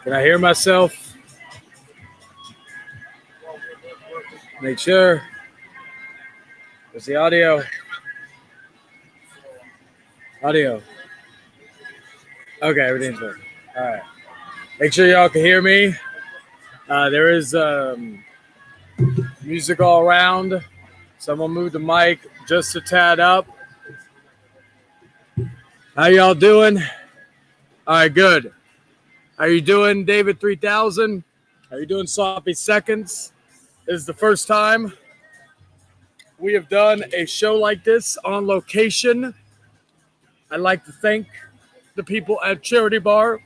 Can I hear myself? Make sure. Where's the audio? Audio. Okay, everything's working. All right. Make sure y'all can hear me. There is music all around. Someone moved the mic just a tad up. How y'all doing? All right, good. How you doing, David 3000? How you doing, Sloppy Seconds? This is the first time we have done a show like this on location. I'd like to thank the people at Cherrity Bar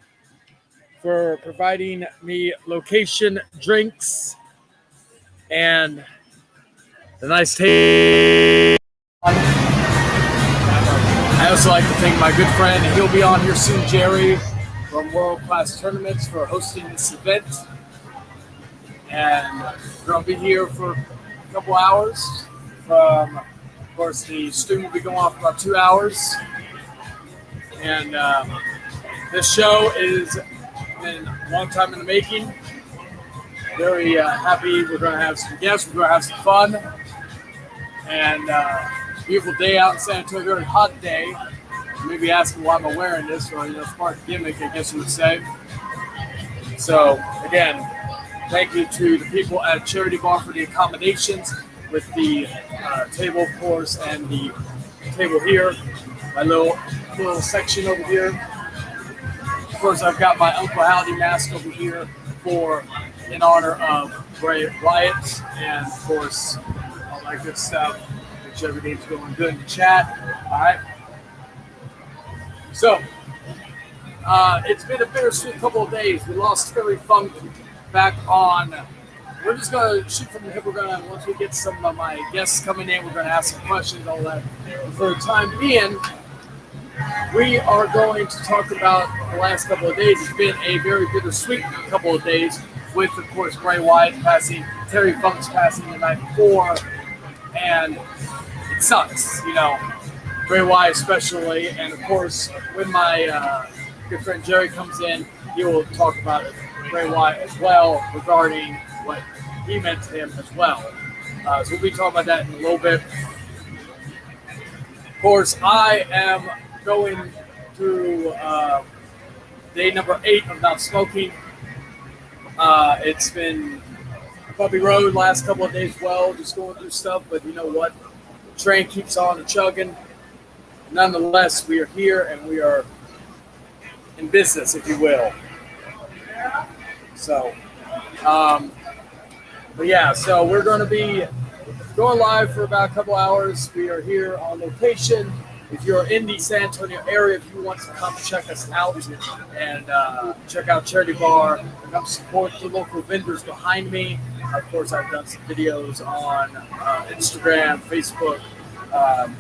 for providing me location drinks and the nice taste. I also like to thank my good friend, he'll be on here soon, Jerry, from World Class Tournaments for hosting this event. And we're going to be here for a couple hours. Of course, the stream will be going off for about 2 hours. And this show has been a long time in the making. Very happy. We're going to have some guests. We're going to have some fun. And beautiful day out in San Antonio. Very hot day. You may be asking why I'm wearing this, or it's part of the gimmick, I guess you would say. So, again, thank you to the people at Cherrity Bar for the accommodations with the table, of course, and the table here. My little section over here. Of course, I've got my Uncle Howdy mask over here in honor of Bray Wyatt, and of course, all that good stuff. Make sure everything's going good in the chat. All right. So, it's been a bittersweet couple of days. We lost Terry Funk back on. We're just going to shoot from the hip. We're going to, once we get some of my guests coming in, we're going to ask some questions, all that. But for the time being, we are going to talk about the last couple of days. It's been a very bittersweet couple of days with, of course, Bray Wyatt passing, Terry Funk's passing the night before, and it sucks, you know. Bray Wyatt especially, and of course, when my good friend Jerry comes in, he will talk about Bray Wyatt as well regarding what he meant to him as well. So we'll be talking about that in a little bit. Of course, I am going through day number 8 of not smoking. It's been a bumpy road last couple of days, well, just going through stuff, but you know what? The train keeps on chugging. Nonetheless, we are here and we are in business, if you will. So, but yeah, so we're going to be going live for about a couple hours. We are here on location. If you're in the San Antonio area, if you want to come check us out and check out Cherrity Bar, and come support the local vendors behind me. Of course, I've done some videos on Instagram, Facebook,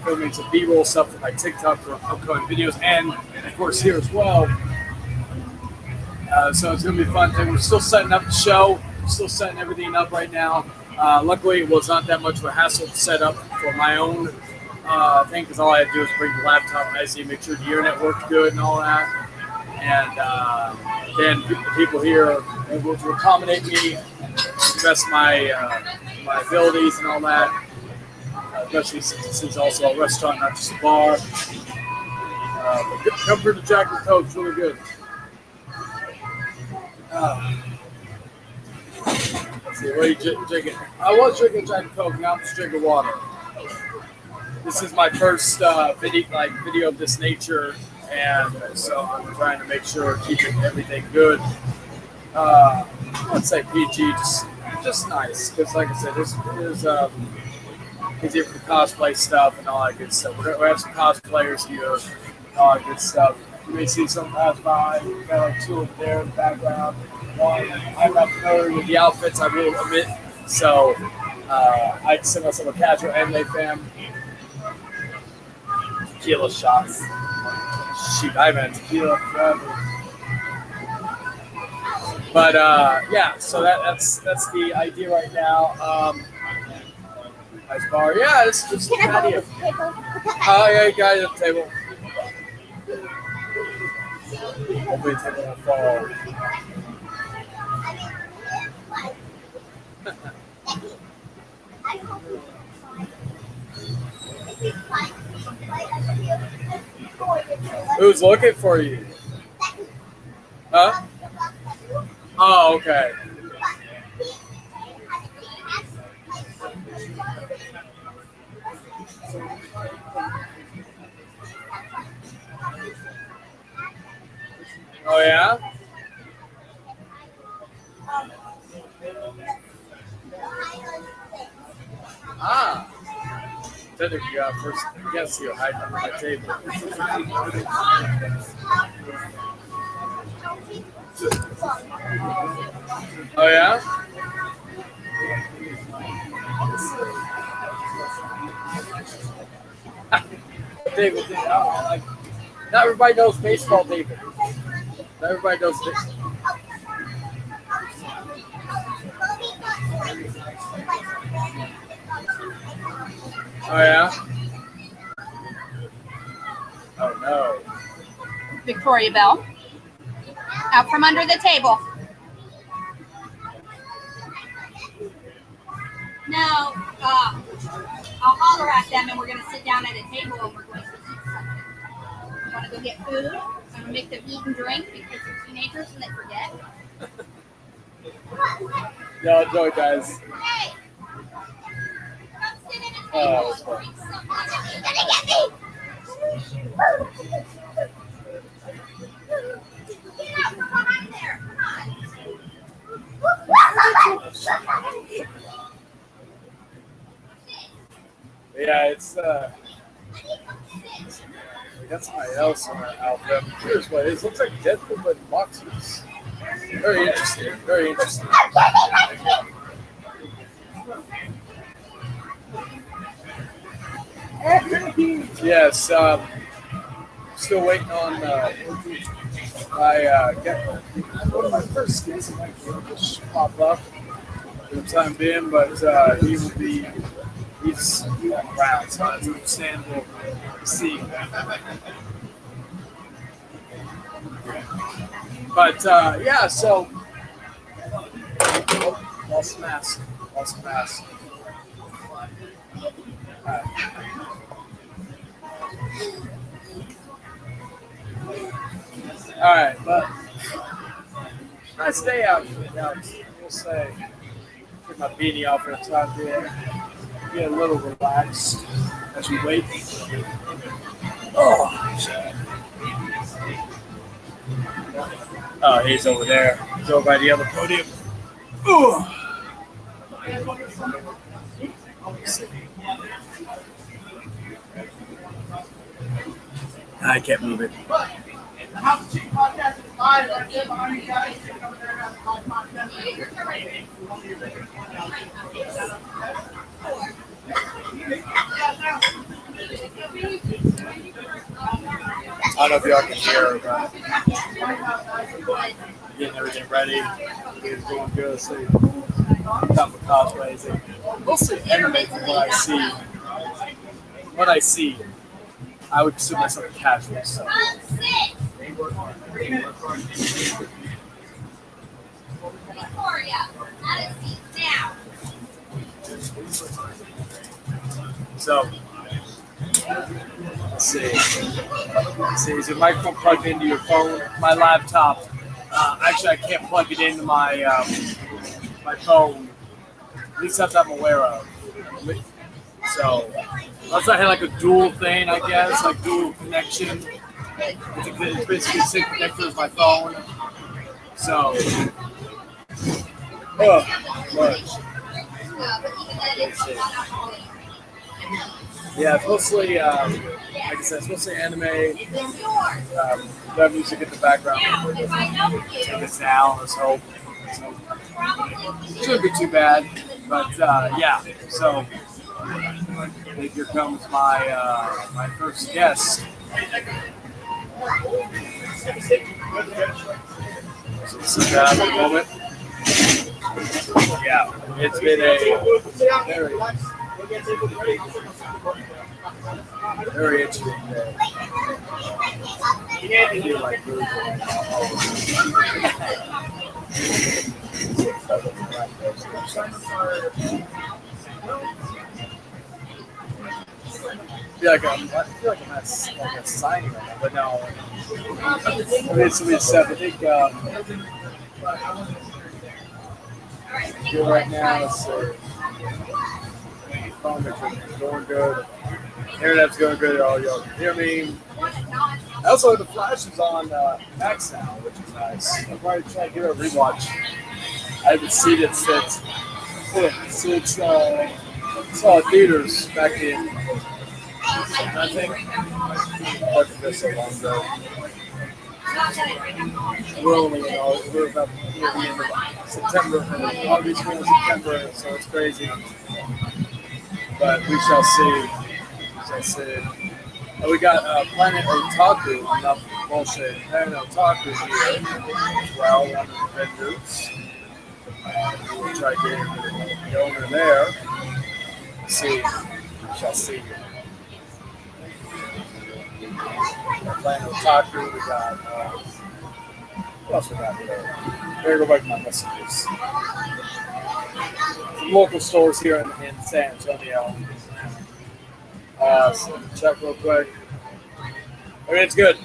filming some B-roll stuff for my TikTok for upcoming videos, and of course here as well. So it's going to be a fun thing. We're still setting up the show. We're still setting everything up right now. Luckily, it was not that much of a hassle to set up for my own thing because all I had to do was bring the laptop and IC, make sure the internet worked good and all that. And then people here are able to accommodate me to the best of my abilities and all that. Especially since this is also a restaurant, not just a bar. But come for the Jack and Coke, it's really good. Let's see, what are you drinking? I was drinking Jack and Coke, now I'm just drinking water. This is my first video of this nature, and so I'm trying to make sure keeping everything good. Let's say PG, just nice, because like I said, there's easier for the cosplay stuff and all that good stuff. We have some cosplayers here, and all that good stuff. You may see some pass by. We've got like two over there in the background. One, I'm not familiar with the outfits, I will admit. So I consider myself a casual anime fan. Tequila shots. Shoot, I haven't had tequila forever. But yeah, so that's the idea right now. Nice bar. Yeah, it's just patio. Oh yeah, you got it at the table. Hopefully the table won't fall. Who's looking for you? Huh? Oh, okay. Oh, yeah? Ah. Technically, you got first. You gotta see your height on my table. Oh, yeah? David, like, not everybody knows baseball, David. Not everybody knows this. Oh, yeah? Oh, no. Victoria Bell. Out from under the table. No, I'll holler at them and we're going to sit down at a table and we're going to eat something. You want to go get food? I'm going to make them eat and drink because they're teenagers and they forget. No, enjoy, guys. Hey! Come sit at a table Oh, and drink something. You're going to get me! Get out from behind there. Come on. Yeah, it's we got somebody else in our outfit. Here's what it is. Looks like Deadpool but in boxers. Very interesting. Very interesting. Yes, still waiting on one of my first skins might just pop up for the time being, but he will be. He's around, so it's understandable to see. But yeah, so lost the mask. All right, but nice day out here. We'll say, get my beanie off for the time being. Get a little relaxed as we wait. Oh, he's over there. He's over by the other podium. Ooh. I can't move it. I don't know if y'all can hear, but getting everything ready. It's going good. So, top of cosplays. Mostly anime from what I see. I would consider myself a casual. So. So, let's see. Is your microphone plugged into your phone? My laptop. Actually, I can't plug it into my my phone. At least that I'm aware of. So, unless I had like a dual thing, I guess, like dual connection. It's basically the same connector as my phone. So, yeah, it's mostly, like I said, it's mostly anime. That music in the background. Take us down, let's hope. So, shouldn't be too bad. But, yeah, so here comes my my first guest. So sit down for a moment. Yeah, it's been a very interesting day. I feel like really I feel like I'm at like a signing right now, but no. It's stuff. I think right now it's phone is going good. Internet's going good. All y'all can hear me. I also have the flashes on Max now, which is nice. I'm probably trying to give it a rewatch. I haven't seen it since saw it theaters back in. I think this so long ago. We're about near the end of September, August, September, so it's crazy. But we shall see. We got Planet Otaku, enough bullshit. Planet Otaku here as well, one of the vendors. We'll try getting the owner there. See. We shall see. Planet Otaku, we got, what else we got today? Better go back to my messages. Some local stores here in San Antonio. So check real quick. Everything's good.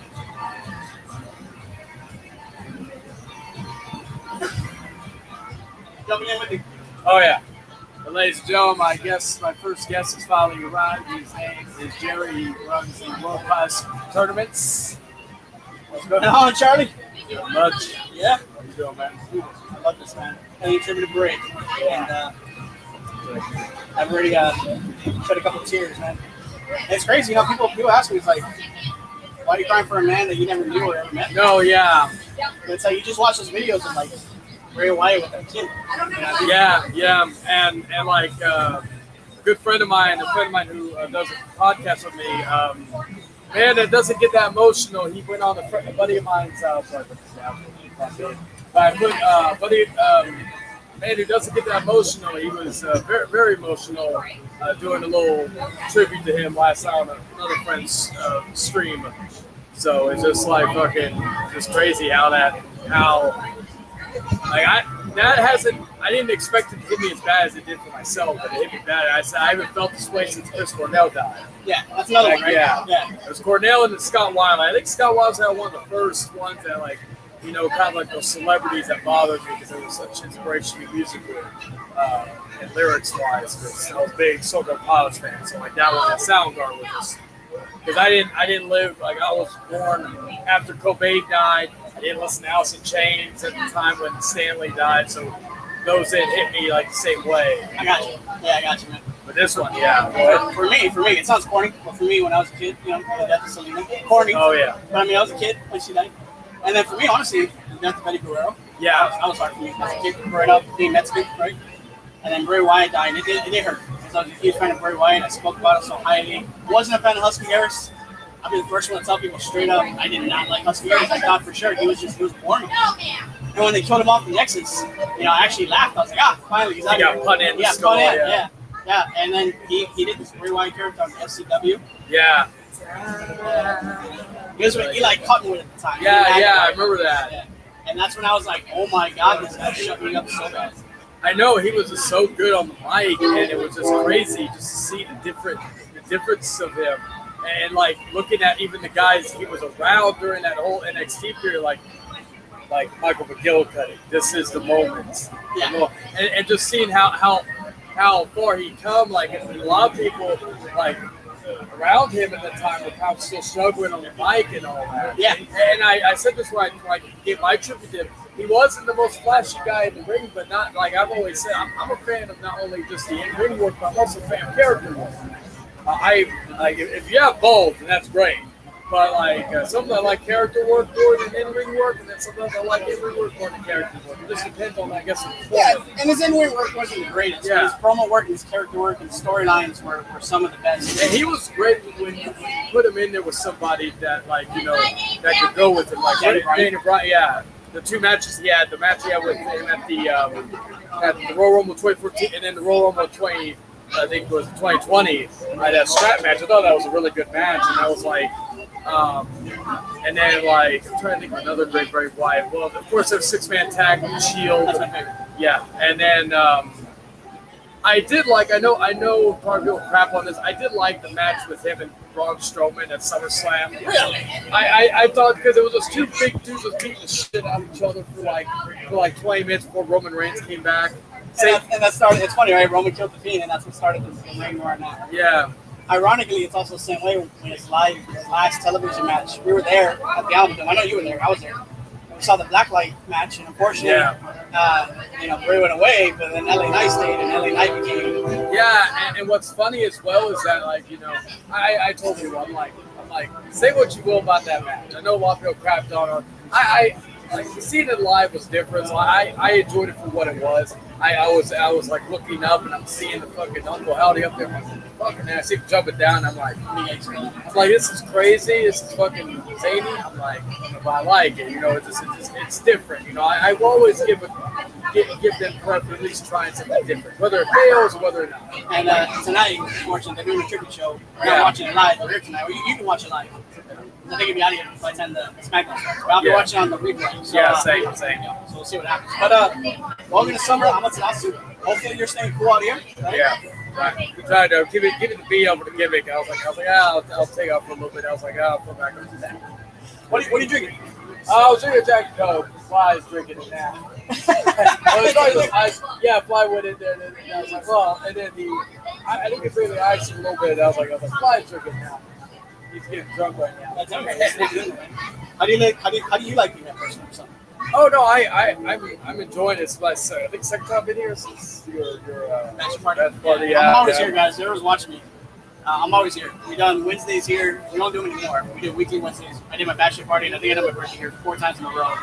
Jumping in with you. Oh, yeah. And ladies and gentlemen, my first guest has finally arrived. His name is Jerry. He runs the World Class tournaments. What's going on, Charlie? Not much. Yeah? How you doing, man? I love this, man. Hey, you took me to break. And I've already shed a couple of tears, man. And it's crazy, people ask me, it's like, why are you crying for a man that you never knew or ever met? No, yeah. But it's like, you just watch those videos and like, Ray Wyatt with that kid. Yeah, and like a good friend of mine who does a podcast with me, man, that doesn't get that emotional. He went on a buddy of mine's man who doesn't get that emotional. He was very, very emotional doing a little tribute to him last night on another friend's stream. So it's just like fucking just crazy I didn't expect it to hit me as bad as it did for myself, but it hit me bad. I haven't felt this way since Chris Cornell died. Yeah, that's another one, right? Yeah. It was Cornell and then Scott Weiland. I think Scott Weiland's one of the first ones that, like, you know, kind of like those celebrities that bothered me because they were such inspiration musically and lyrics-wise. Because I was a big Soca Pilots fan, so like that one, that Soundgarden was just because I didn't live like I was born after Cobain died. I didn't listen to Alice in Chains at the time when Stanley died, so those didn't hit me like the same way. I got you. Yeah, I got you, man. But this one, yeah. For me, it sounds corny, but for me, when I was a kid, you know, the death of Selena, corny. Oh yeah. But I mean, I was a kid when she died, and then for me, honestly, the death of Eddie Guerrero. Yeah, that was hard for me as a kid growing up being Mexican, right? And then Bray Wyatt died, and it hurt. because I was a huge fan of Bray Wyatt. I spoke about it so highly. Wasn't a fan of Husky Harris. I'll be the first one to tell people straight up, I did not like Husky Harris. I thought for sure he was boring. And when they killed him off the Nexus, I actually laughed. I was like, finally, he's out He got put in. Yeah, put in. Yeah. And then he did this Bray Wyatt character on FCW. Yeah. He was with Eli Cottonwood at the time. I remember that. Yeah. And that's when I was like, oh my God, this guy shut me up so bad. I know he was just so good on the mic, and it was just crazy just to see the difference of him, and like looking at even the guys he was around during that whole NXT period, like Michael McGillicuddy. This is the moment, and just seeing how far he come. Like a lot of people like around him at the time were probably still struggling on the mic and all that. Yeah. And I said this when I gave my tribute to him. He wasn't the most flashy guy in the ring, but not like I've always said. I'm a fan of not only just the in-ring work, but I'm also a fan of character work. If you have both, then that's great. But sometimes I like character work more than in-ring work, and then sometimes I like in-ring work more than character work. It just depends on, I guess. And his in-ring work wasn't the greatest. Yeah. His promo work and his character work and storylines were some of the best. And he was great when you put him in there with somebody that that could go with him, like Daniel Bryan. Yeah, the two matches he had, the match he had with him at the Royal Rumble 2014, and then the Royal Rumble 20. I think it was 2020. That strap match. I thought that was a really good match, and I was like. And then I'm trying to think of another great Bray Wyatt. Well, of course, there's 6-man tag with the Shield. That's my favorite. Yeah, and then I did I know part of people crap on this. I did like the match with him and Braun Strowman at SummerSlam. Really? I thought because it was those two big dudes was beating the shit out of each other for 20 minutes before Roman Reigns came back. And that started. It's funny, right? Roman killed the Fiend, and that's what started the ring war now. Yeah. Ironically, it's also the same way when his last television match. We were there at the Album Dome. I know you were there. I was there. We saw the Blacklight match, and unfortunately, Bray went away, but then LA Knight stayed, and LA Knight became. Yeah, and what's funny as well is that, I told you, I'm like, say what you will about that match. I know a lot of people crapped on it. Seeing it live was different, so I enjoyed it for what it was. I was looking up and I'm seeing the fucking Uncle Howdy up there. And I see him jumping down. I'm like, this is crazy. This is fucking zany. I'm like, but I like it. It's different. I will always give them credit for at least trying something different, whether it fails or whether or not. And tonight, unfortunately, they're doing a tribute show. We're not watching it live. We're here tonight. You can watch it live. I think it'll be out of here by the time the SmackDown starts. But I'll be watching on the replay. So, same. So we'll see what happens. But welcome to Summer Amaterasu. Hopefully you're staying cool out here. Right? Yeah. Right. We tried to give it the B over the gimmick. I was like, I'll take off for a little bit. I was like, I'll put back up to that. What are you drinking? I was drinking Jack Coke. Fly's drinking it now. Fly went in there. And then I was like, well, and then I think it's really ice a little bit. I was like, Fly's drinking now. He's getting drunk right now. That's okay. How do you like being that person or something? Oh no, I'm enjoying this. I think second time in here since your bachelor party. Yeah. I'm always here, guys. Whoever's watching me, I'm always here. We done Wednesdays here. We don't do them anymore. We do weekly Wednesdays. I did my bachelor party, and I think I did my birthday here 4 times in a row.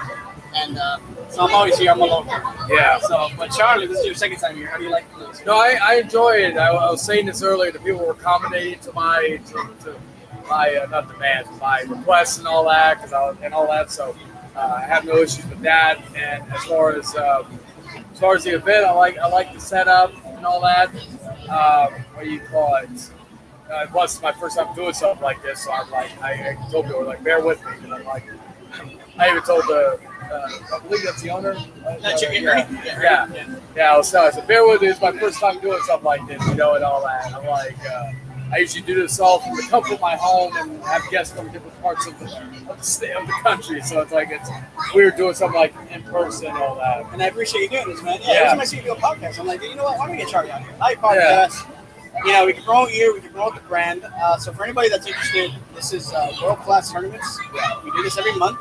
And so I'm always here. I'm a local. Yeah. So, but Charlie, this is your second time here. How do you like this? No, I enjoy it. I was saying this earlier. The people were accommodating to my not demands, my requests and all that, So I have no issues with that. And as far as the event, I like the setup and all that. What do you call it? It was my first time doing something like this, so I'm like, I told people bear with me. And I'm like, I even told I believe that's the owner. Yeah. So I said, bear with me. It's my first time doing something like this, and all that. I'm like, I usually do this all from the comfort of my home and have guests from different parts of the country. So it's weird doing something like in person and all that. And I appreciate you doing this, man. Every time I see you do a podcast, I'm like, you know what? Why don't we get Charlie out here? Live podcast. Yeah. We can promote you. We can promote the brand. So for anybody that's interested, this is World Class Tournaments. We do this every month.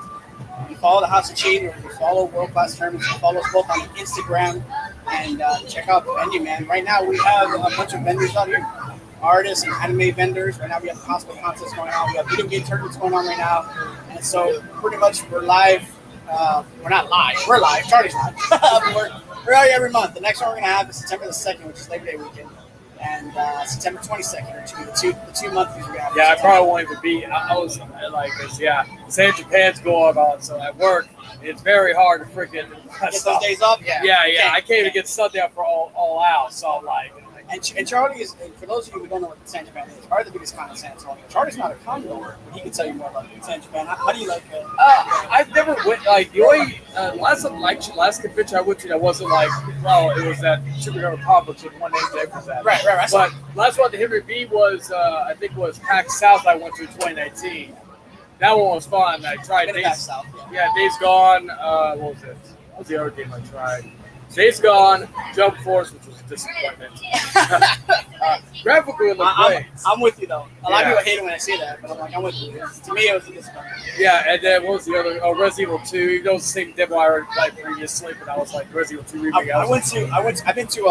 You follow the House of Chain, or you follow World Class Tournaments. You follow us both on Instagram and check out the venue, man. Right now we have a bunch of vendors out here. Artists and anime vendors. Right now we have cosplay contests going on. We have video game tournaments going on right now. And so pretty much we're live. We're not live. We're live. Charlie's live. we're out here every month. The next one we're going to have is September the 2nd, which is Labor Day weekend. and September 22nd are the two months we have. Yeah, I probably won't even be. I was like, say Japan's going on, so at work, it's very hard to freaking get those days off. Yeah. I can't even get Sunday up for all out, so I'm like. And Cherrity is, for those of you who don't know what San Japan is, probably the biggest con in San Antonio. Cherrity's not a con goer, but he can tell you more about San Japan. How do you like it? I've never went, like, the only last convention I went to that wasn't like, well, it was that superhero complex with one name day for that. Right. But last one, the Henry B was, I think was PAX South I went to in 2019. That one was fun. I tried PAX South. Yeah, Days Gone. What was it? What was the other game I tried? Days Gone, Jump Force, which was a disappointment. Graphically, it looked great. I'm with you, though. A lot of people hate it when I say that, but I'm like, I'm with you. To me, it was a disappointment. Yeah, and then what was the other? Oh, Resident Evil 2. Even though it was the same demo I already played previously, but I was like, Resident Evil 2 remake. I've been to,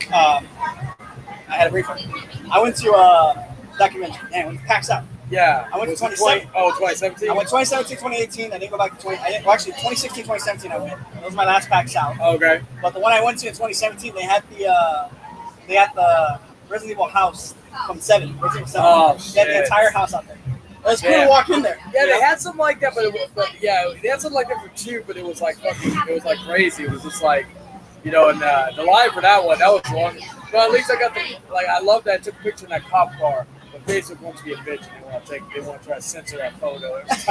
I had a brief one. I went to that convention. Yeah, it was PAX Out. Yeah. I went to 2017. 2017? I went 2017, 2018. I didn't go back to 2016, 2017 I went. That was my last PAX Out. Okay. But the one I went to in 2017, they had the Resident Evil house from 7. Resident Evil 7. Oh, they had the entire house out there. It was cool to walk in there. Yeah, they had something like that, they had something like that for 2, but it was like crazy. It was just like, and the line for that one, that was long. But at least I got I love that I took a picture in that cop car. But Facebook wants to be a bitch and they want to try to censor that photo. It's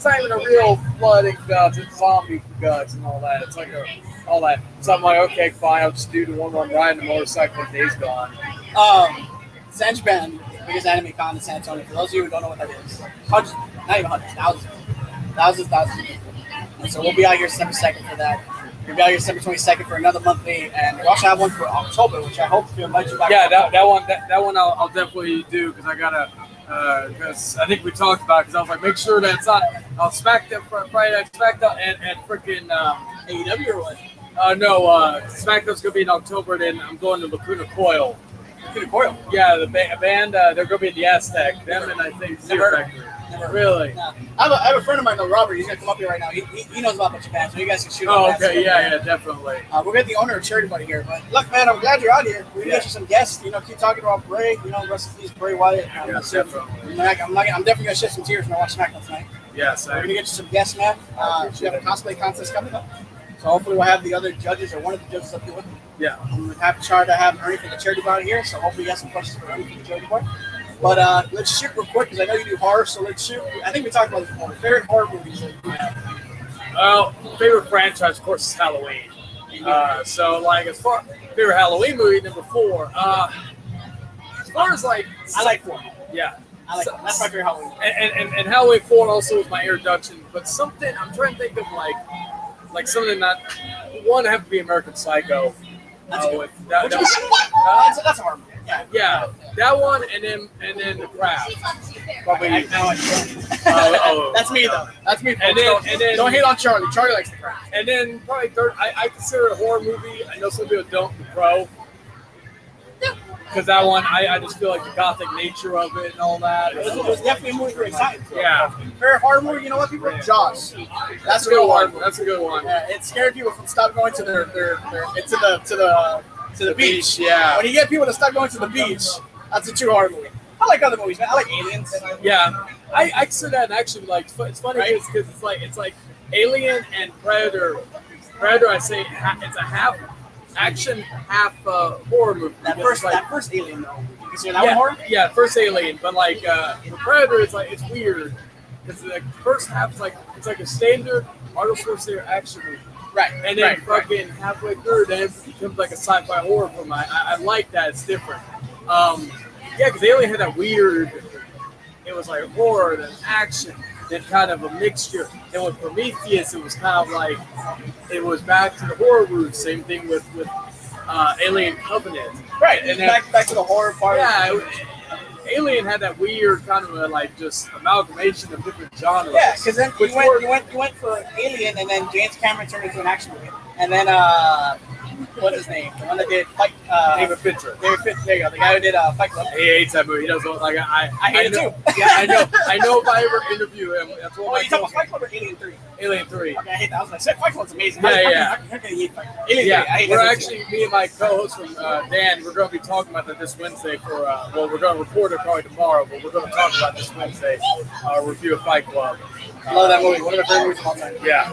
not even a real blood and guts, it's zombie guts and all that. It's like all that. So I'm like, okay, fine, I'll just do the one where I'm riding the motorcycle and Days Gone. San Japan, the biggest anime con in San Antonio. For those of you who don't know what that is, hundreds, not even hundreds, thousands of people. And so we'll be out here December 2nd for that. We'll be out here December 22nd for another monthly, and we also have one for October, which I hope to invite you back. Yeah, that one I'll definitely do because I gotta. Because I think we talked about it. Because I was like, make sure that it's not. I'll SmackDown Friday Night SmackDown and freaking AEW or what? No, SmackDown's gonna be in October. Then I'm going to Lacuna Coil. Lacuna Coil? Yeah, the band. They're gonna be at the Aztec. Them and I think Zero Factory. Really? No. I have a friend of mine, though, Robert. He's gonna come up here right now. He knows about Japan, so you guys can shoot. Oh, okay, yeah, definitely. We'll get the owner of Cherrity Buddy here. But look, man, I'm glad you're out here. We can get you some guests. Keep talking about Bray. Rest in peace, Bray Wyatt. Definitely. I'm definitely gonna shed some tears when I watch SmackDown tonight. Yes, we're gonna get you some guests, man. We have a cosplay contest coming up, so hopefully we'll have the other judges or one of the judges up here with me. Yeah. We have tried to have Ernie from the Cherrity Buddy here, so hopefully you have some questions for Ernie from the Cherrity Buddy. But let's shoot real quick because I know you do horror, so let's shoot. I think we talked about this before. Favorite horror movies that you have? Well, favorite franchise, of course, is Halloween. So, as far favorite Halloween movie, number 4. As far as I like 4. Yeah, I like 4. That's my favorite Halloween. And Halloween 4 also was my introduction. But something I'm trying to think of like something that one have to be American Psycho. That's a horror movie. Yeah, that one, and then The Craft. Probably. That's me though. That's me. And then don't hate on Charlie. Charlie likes The Craft. And then probably third, I consider it a horror movie. I know some people don't. The Crow. Because that one, I just feel like the gothic nature of it and all that. It was definitely a movie for excited. Yeah. Favorite horror movie, you know what, people? Jaws. That's a good one. That's a good one. Yeah, it scared people from stop going to the beach. Yeah. When you get people to stop going to the beach, that's a true horror movie. I like other movies, man. I like Aliens. Yeah. I consider that actually it's funny because it's like Alien and Predator. Predator, I say it's a half action, half horror movie. That first Alien though. You see that one horror? Yeah, first Alien, but the Predator is it's weird because the first half is it's like a standard Arnold Schwarzenegger action movie. Right. And then halfway through, then it becomes like a sci-fi horror film. I like that. It's different. Because Alien had that weird. It was like horror, then action, then kind of a mixture. And with Prometheus, it was kind of it was back to the horror roots. Same thing with Alien Covenant. Right. And then back to the horror part. Yeah. Alien had that weird kind of just amalgamation of different genres. Yeah, because then you went for Alien, and then James Cameron turned into an action movie, and then what's his name? The one that did Fight. David Fincher. David Fincher. There you go. The guy who did Fight Club. He hates that movie. He doesn't like. I hate it know, too. Yeah, I know. I know. If I ever interview him, that's what. Oh, you talking about Fight Club or Alien 3? Alien 3. Okay, I hate that. I was like, Fight Club's amazing. Yeah. How can you hate Fight Club? Alien 3. I hate We're that actually, me and my co-host from Dan, we're going to be talking about that this Wednesday for, well, we're going to record it probably tomorrow, but we're going to talk about this Wednesday, review of Fight Club. I love that movie. One of my favorite movies of all time. Yeah.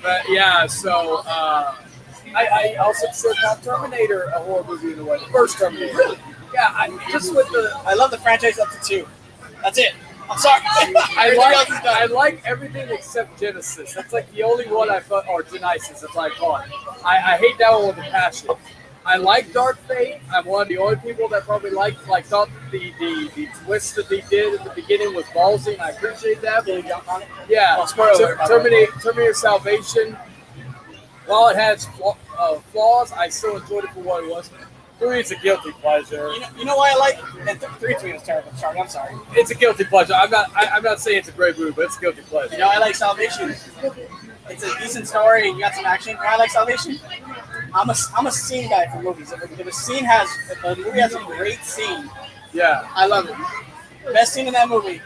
But yeah, so I also consider Terminator a horror movie in a way. The first Terminator. Really? Yeah, I love the franchise up to 2. That's it. I'm sorry. I like everything except Genesis. That's like the only one I thought, or Genesis, that's what I call it. I hate that one with a passion. I like Dark Fate. I'm one of the only people that probably thought the twist that they did at the beginning was ballsy, and I appreciate that. Yeah. Terminator Salvation, while it has flaws, I still enjoyed it for what it was. 3 is a guilty pleasure. You know why I like? And 3 to me was terrible. Sorry, I'm sorry. It's a guilty pleasure. I'm not saying it's a great movie, but it's a guilty pleasure. You know, I like Salvation. It's a decent story, and you got some action. You know, I like Salvation. I'm a scene guy for movies. If a movie has a great scene, yeah, I love it. Best scene in that movie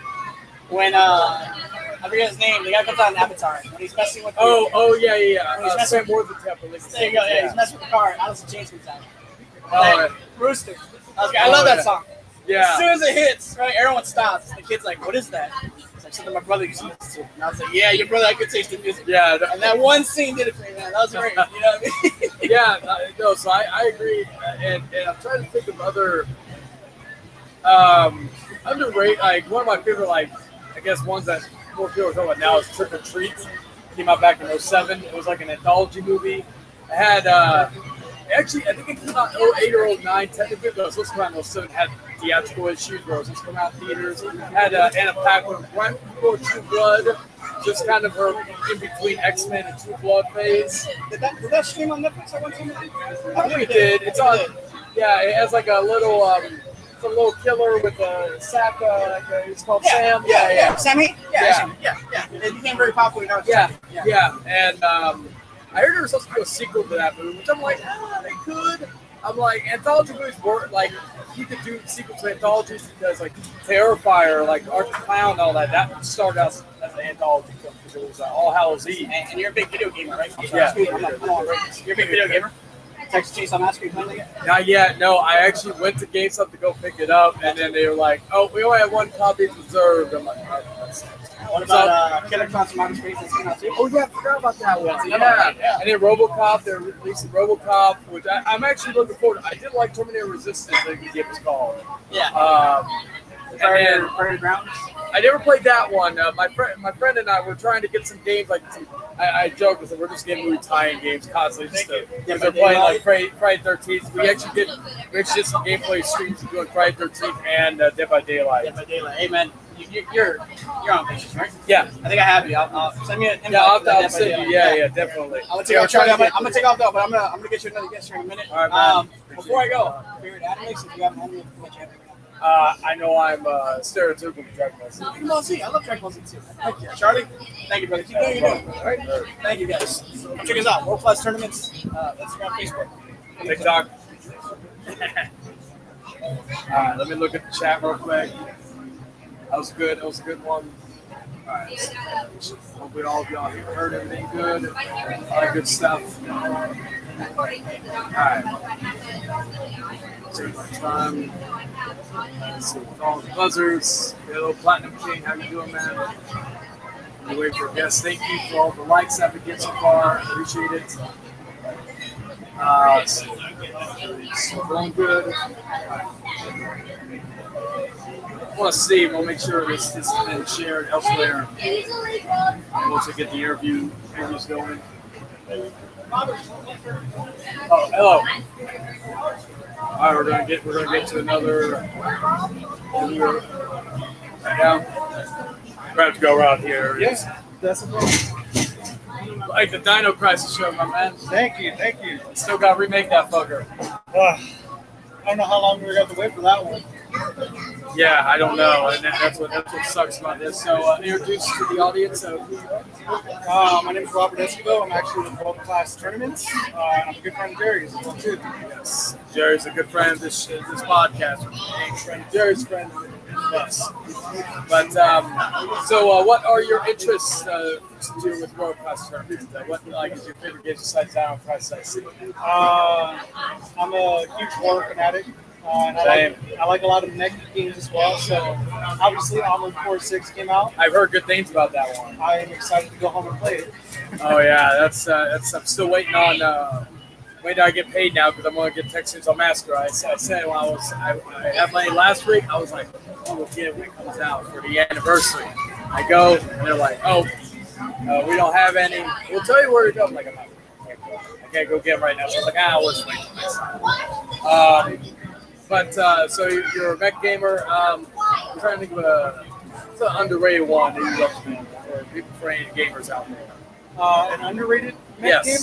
when I forget his name. The guy comes out in Avatar when he's messing with. Yeah. Sam Worthington. There you go. Yeah, he's messing with the car. Alice in Chains comes out. Right. Rooster. I love that song. Yeah. As soon as it hits, right, everyone stops. The kid's like, "What is that?" It's like something my brother used to listen to. And I was like, "Yeah, your brother had good taste in music." Yeah. And that one scene did it for me, man. That was great. You know what I mean? Yeah. No. So I agree, and I'm trying to think of other underrated. Like one of my favorite, I guess ones that more people are talking about now is Trick or Treat. Came out back in 2007. It was like an anthology movie. It had. Actually, I think it came out in 2008 or 2009 technically, but it was supposed to come out in 2007. Had theatrical issues where it was supposed to come out in theaters. Had Anna Paquin right before True Blood, just kind of her in between X-Men and True Blood phase. Did that stream on Netflix at one time? I believe it did. It's on. Yeah, it has like a little. It's a little killer with a sack. It's called Sam. Yeah. Sammy? Yeah. It became very popular now. Yeah. And I heard there was supposed to be a sequel to that movie, which I'm like, they could. I'm like, anthology movies work. Like, you could do sequels to anthologies because, like, Terrifier, like Art the Clown, and all that started out as an anthology film because it was All Hallows Eve. And you're a big video gamer, right? Yeah. You're a big video gamer? Texas Chainsaw Massacre, you playing it? Not yet. No, I actually went to GameStop to go pick it up, and then they were like, "Oh, we only have one copy reserved." I'm like, "Oh, that's." What about Killer Clowns from Outer Space that's coming out too? Oh yeah, I forgot about that one. Yeah. And then RoboCop, they're releasing RoboCop, which I'm actually looking forward to. I did like Terminator Resistance, I think it was called. Yeah. Predator Grounds. I never played that one. My friend and I were trying to get some games like I joked with them. We're just getting movie tie-in games constantly. They're playing like Friday 13th. We actually did some gameplay streams doing Friday 13th and Dead by Daylight. Dead by Daylight. Hey man, you're on pictures, right? Yeah. I think I have you. I'll send me an invite. Yeah, I'll send you. Yeah, definitely. I'm gonna take off. I'm gonna take off though, but I'm gonna get you another guest here in a minute. All right, before I go, favorite animes? If you have an anime, what you have right now? I know I'm stereotypical Dragon Ball Z. Dragon Ball Z. I love Dragon Ball Z too. Thank you, Charlie. Thank you, brother. Keep doing what you're doing. All right. Thank you, guys. Check us out. World Class Tournaments. Instagram, Facebook, TikTok. All right. Let me look at the chat real quick. That was good. That was a good one. All right. Hopefully all of y'all heard everything good. All that good stuff. All right. Take my time. Let's see. All the buzzers. Hello, Platinum King. How you doing, man? We wait for guests. Thank you for all the likes I've been getting so far. Appreciate it. So going good. Right. I want to see. We'll make sure this has been shared elsewhere. Once we get the interviews going. Oh, hello. All right, we're gonna get to another. Right now, we have to go around here. Yes, that's a problem. Like the Dino Crisis show, my man. Thank you. Still got to remake that fucker. I don't know how long we're going to have to wait for that one. Yeah, I don't know, and that's what sucks about this. So, introduce to the audience. My name is Robert Escobar. I'm actually with World Class Tournaments. And I'm a good friend of Jerry's as well, too. Yes, Jerry's a good friend of this podcast. Name's friend, Jerry's friend. Yes. But what are your interests to do with World Class Tournaments? What is your favorite game besides Down Price I see? I'm a huge horror fanatic. And I like a lot of mech games as well. So obviously, Armored Core 6 came out. I've heard good things about that one. I am excited to go home and play it. Oh yeah, that's I'm still waiting on. Wait till I get paid now because I'm going to get Texans on Master. I said when I had money last week, I was like, oh, we'll get it when it comes out for the anniversary. I go, and they're like, oh, we don't have any. We'll tell you where to go. I'm like, I can't go get them right now. So I was like, I'll just wait till next time. So you're a mech gamer. I'm trying to think of what's an underrated one that you recommend for any gamers out there. An underrated mech game?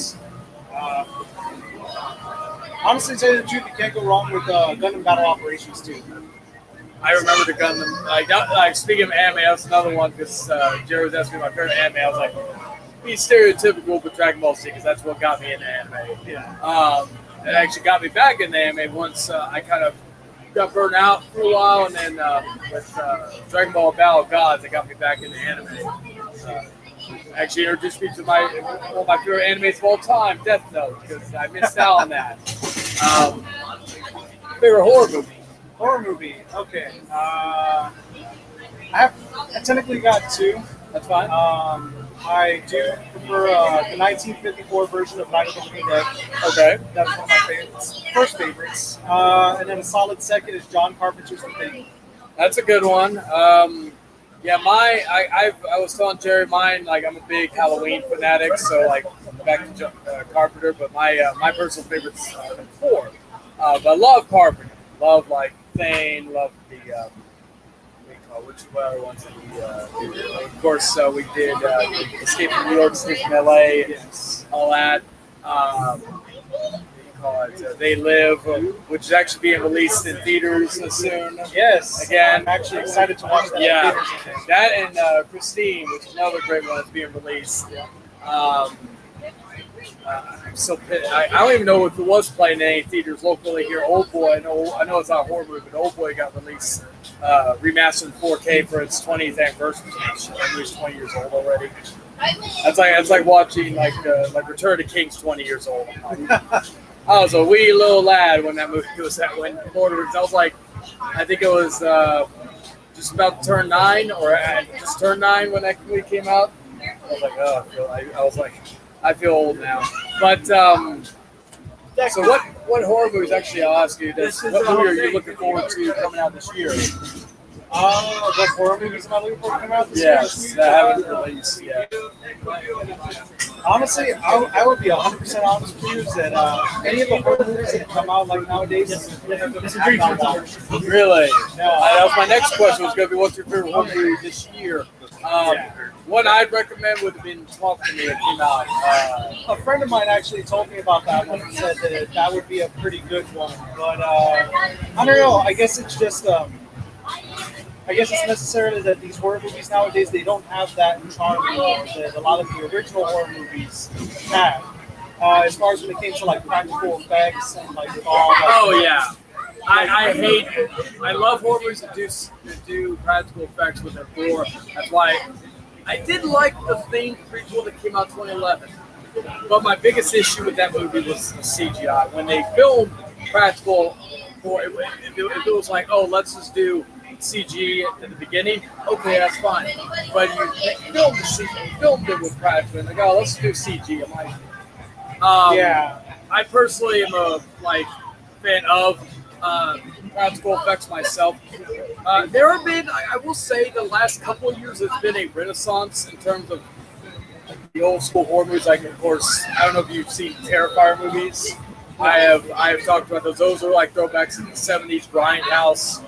Honestly, to tell you the truth, you can't go wrong with Gundam Battle Operations 2. I remember the Gundam. Like speaking of anime, that's another one because Jerry was asking me my favorite anime. I was like, he's stereotypical with Dragon Ball Z because that's what got me into anime. Yeah. It actually got me back into anime once I kind of got burned out for a while, and then with Dragon Ball Battle of Gods, it got me back into anime. Actually introduced me to one of my favorite animes of all time, Death Note, because I missed out on that. Favorite horror movie? Horror movie, okay. I technically got two. That's fine. I do prefer the 1954 version of Night of the Living Dead. Okay. That's one of my first favorites. And then a solid second is John Carpenter's The Thing. That's a good one. I was telling Jerry mine, like I'm a big Halloween fanatic, so like back to Carpenter, but my personal favorite's 4. But I love Carpenter. Love like Thane, love the which other ones did we do? Of course, we did Escape from New York, Escape from LA, and all that. They Live, which is actually being released in theaters soon. Yes, again, I'm actually excited to watch that. Yeah, that and Christine, which is another great one that's being released. I'm so pissed. I don't even know if it was playing in any theaters locally here. Old Boy, I know it's not a horror movie, but Old Boy got released remastered in 4K for its 20th anniversary. It was 20 years old already. That's like watching like Return of the King's 20 years old. I was a wee little lad when that movie was out. When Lord of the Rings, I was like, I think it was just about to turn 9, or I just turned 9 when that movie came out. I was like, oh, I feel old now. But so what horror movies? Actually, I'll ask you this: what movie are you looking forward to coming out this year? What horror movies am I looking forward to coming out this year? Yes, that haven't released yet. Honestly, I would be 100% honest with you that any of the horror movies that come out like nowadays, I'm not watching. Really? No. That was my next question. Was going to be, what's your favorite horror movie this year? What I'd recommend would have been Talk to Me that came out. A friend of mine actually told me about that one and said that would be a pretty good one. But I don't know. I guess it's just I guess it's necessarily that these horror movies nowadays, they don't have that charm anymore that a lot of the original horror movies had. As far as when it came to like practical effects and like all. Oh yeah, I love horror movies that do practical effects with their gore. That's why I did like the Thing prequel that came out 2011. But my biggest issue with that movie was the CGI. When they filmed practical, if it was like, oh, let's just do CG at the beginning, okay, that's fine. But you filmed it with practical, and like, oh, let's do CG. I'm like, yeah. I personally am a fan of practical effects myself. There have been, I will say, the last couple of years, it's been a renaissance in terms of the old school horror movies. Like, of course, I don't know if you've seen Terrifier movies. I have talked about those. Those are like throwbacks to the 70s grindhouse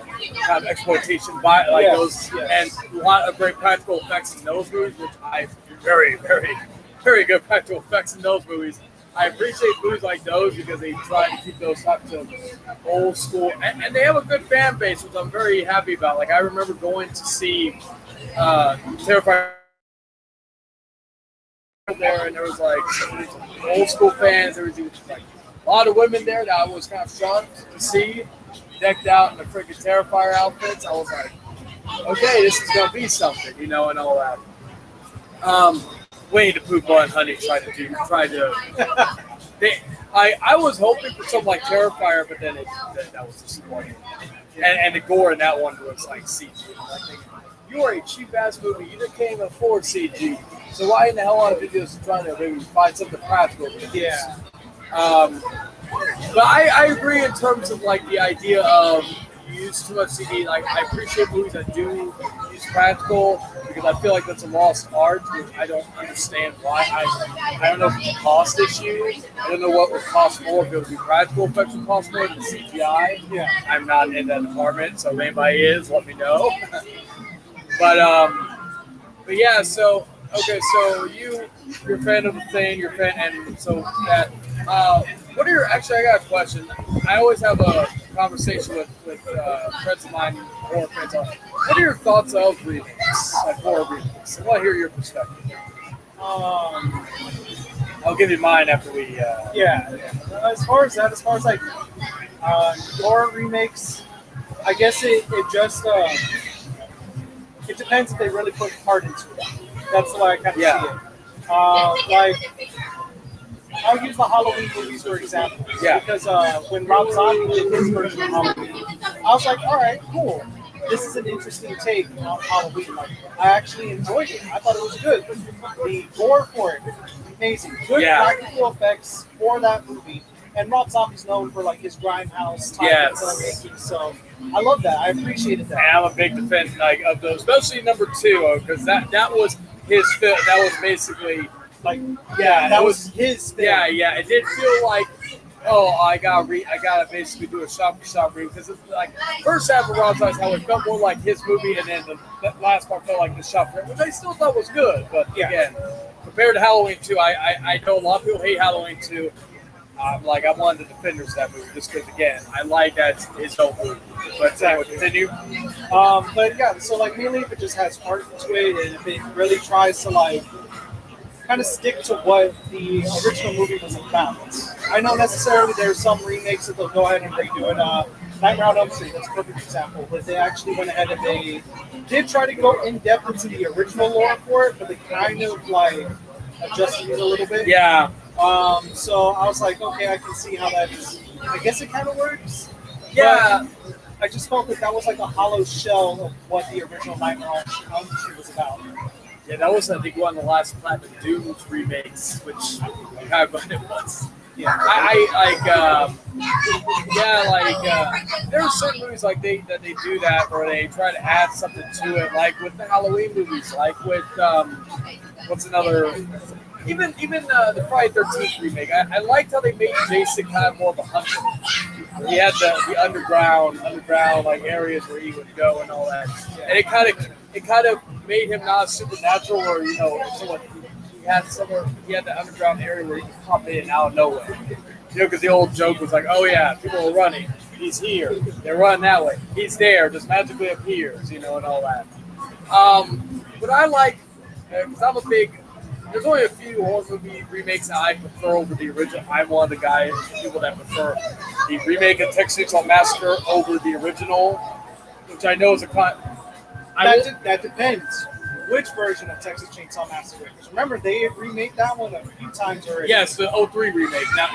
kind of exploitation, those, and a lot of great practical effects in those movies, which I very, very, very good practical effects in those movies. I appreciate movies like those because they try to keep those types of old school, and they have a good fan base, which I'm very happy about. Like I remember going to see Terrifier there, and there was like old school fans. There was like a lot of women there that I was kind of shocked to see decked out in the freaking Terrifier outfits. I was like, okay, this is gonna be something, and all that. Winnie the Pooh, Bun, Honey tried to. I was hoping for something like Terrifier, but then that was disappointing. And the gore in that one was like CG. Like, you are a cheap ass movie. You just can't even afford CG. So why in the hell are you just trying to maybe find something practical? Yeah. But I agree in terms of like the idea of you use too much CD. Like I appreciate movies that do use practical because I feel like that's a lost art. I don't understand why. I don't know if it's a cost issue. I don't know what would cost more if it would be practical effects would cost more than CGI. Yeah. I'm not in that department, so if anybody is, let me know. But yeah, so okay, so you're a fan of the thing, you're a fan, and so that. What are your? Actually, I got a question. I always have a conversation with friends of mine, horror friends. What are your thoughts of remakes, like horror remakes? I want to hear your perspective. I'll give you mine after we. Yeah. As far as like horror remakes, I guess it just it depends if they really put heart into it. That's the way I kind of see it. Like. I'll use the Halloween movies for example. Yeah. Because when Rob Zombie did his version of Halloween, I was like, all right, cool. This is an interesting take on Halloween. Like, I actually enjoyed it. I thought it was good. The gore for it, amazing. Good practical effects for that movie. And Rob Zombie's known for like his grindhouse type of filmmaking. So I love that. I appreciated that. And I'm a big defender of those, especially number 2, because that was his film. That was basically. Like that was his thing. Yeah. It did feel like, I gotta basically do a shot-for-shot read because it's like first half of Rob's Eyes, how it felt more like his movie, and then the last part felt like the shot for which I still thought was good. But again, compared to Halloween 2, I know a lot of people hate Halloween 2. I'm one of the defenders of that movie just because again, I like that his own movie. But continue. But yeah, so like mainly if it just has heart to it, and if it really tries to like. Kind of stick to what the original movie was about. I know necessarily there's some remakes that they'll go ahead and redo it. Nightmare on Elm Street, that's a perfect example, where they actually went ahead and they did try to go in depth into the original lore for it, but they kind of like adjusted it a little bit. Yeah. So I was like, okay, I can see how that's. I guess it kind of works. Yeah. But I just felt that was like a hollow shell of what the original Nightmare on Elm Street was about. Yeah, that was, I think, one of the last Platinum Dunes remakes, which kind of what it was. Yeah. There are certain movies like they do that where they try to add something to it, like with the Halloween movies, like with what's another, even the Friday 13th remake. I liked how they made Jason kind of more of a hunter. He had the underground like areas where he would go and all that, and it kind of made him not supernatural, or he had the underground area where he could pop in and out of nowhere. Because the old joke was like, oh yeah, people are running, he's here, they're running that way, he's there, just magically appears, and all that. But I like, because I'm a big. There's only a few horror movie remakes that I prefer over the original. I'm one of the people that prefer the remake of Texas Chainsaw Massacre over the original, which I know is That depends. Which version of Texas Chainsaw Massacre? Because remember, they remade that one a few times already. Yes, the 03 remake. The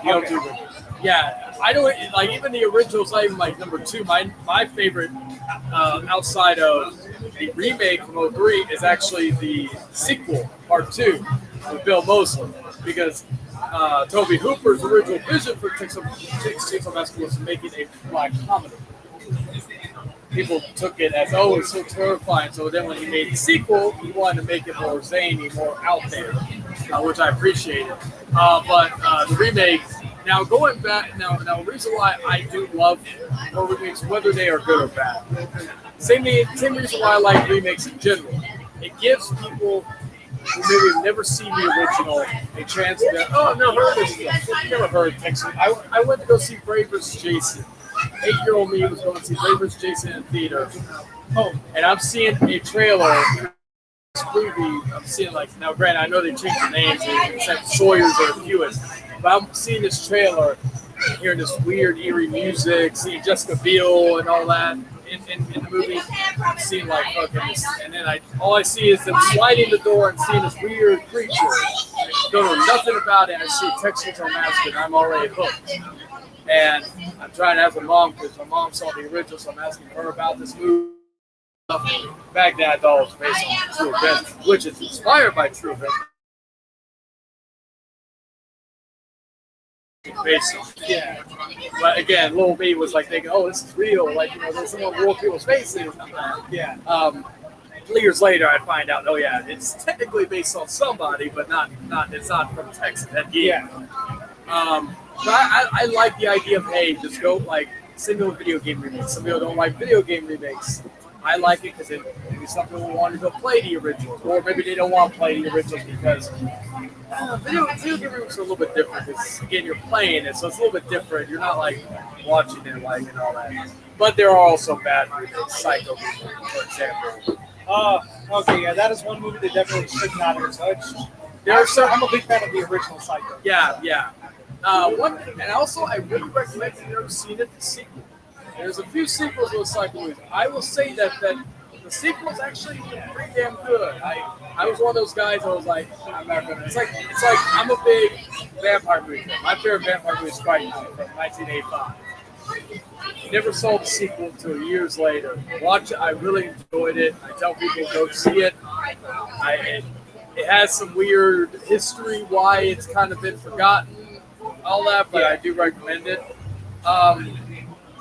03 remake. Yeah, I don't like even the original's not even like number 2. My favorite outside of the remake from 03 is actually the sequel, Part 2, with Bill Moseley, because Tobe Hooper's original vision for Texas Chainsaw Massacre was making a black comedy. People took it as, it's so terrifying. So then when he made the sequel, he wanted to make it more zany, more out there, which I appreciated. But the remake, now going back, the reason why I do love horror remakes, whether they are good or bad, same reason why I like remakes in general. It gives people who maybe have never seen the original a chance to go, oh, I've never heard this stuff. I've never heard Texas. I went to go see Brave vs. Jason. 8-year-old me was going to see Brave vs. Jason in theater. Oh, and I'm seeing a trailer. This movie, I'm seeing like, now granted, I know they changed the names, except Sawyer's or Hewitt, but I'm seeing this trailer, hearing this weird, eerie music, seeing Jessica Biel and all that in the movie. I'm seeing like fucking this, and then all I see is them sliding the door and seeing this weird creature. Don't know nothing about it. I see Texas Unmasked, and I'm already hooked. And I'm trying to ask my mom because my mom saw the original, so I'm asking her about this movie. Back then, I thought it was based on true events, which is inspired by true events. Based on, yeah. But again, little me was like thinking, "Oh, this is real." Like, you know, there's someone real people's faces. Yeah. 3 years later, I find out, oh yeah, it's technically based on somebody, but not. It's not from Texas. Yeah. But I like the idea of, hey, just go like single video game remakes. Some people don't like video game remakes. I like it because maybe some people want to go play the originals, or maybe they don't want to play the originals because video game remakes are a little bit different. Because again, you're playing it, so it's a little bit different. You're not like watching it like and all that. But there are also bad remakes, Psycho, for example. Okay, yeah, that is one movie that definitely should not have touched. I'm a big fan of the original Psycho. Yeah. And also, I really recommend if you've never seen it, the sequel. There's a few sequels with Psycho movies. I will say that the sequel is actually pretty damn good. I was one of those guys that was like, I'm not gonna. It's like I'm a big vampire movie fan. My favorite vampire movie is Chayton from 1985. Never saw the sequel until years later. Watch it. I really enjoyed it. I tell people go see it. It has some weird history why it's kind of been forgotten, all that, but I do recommend it.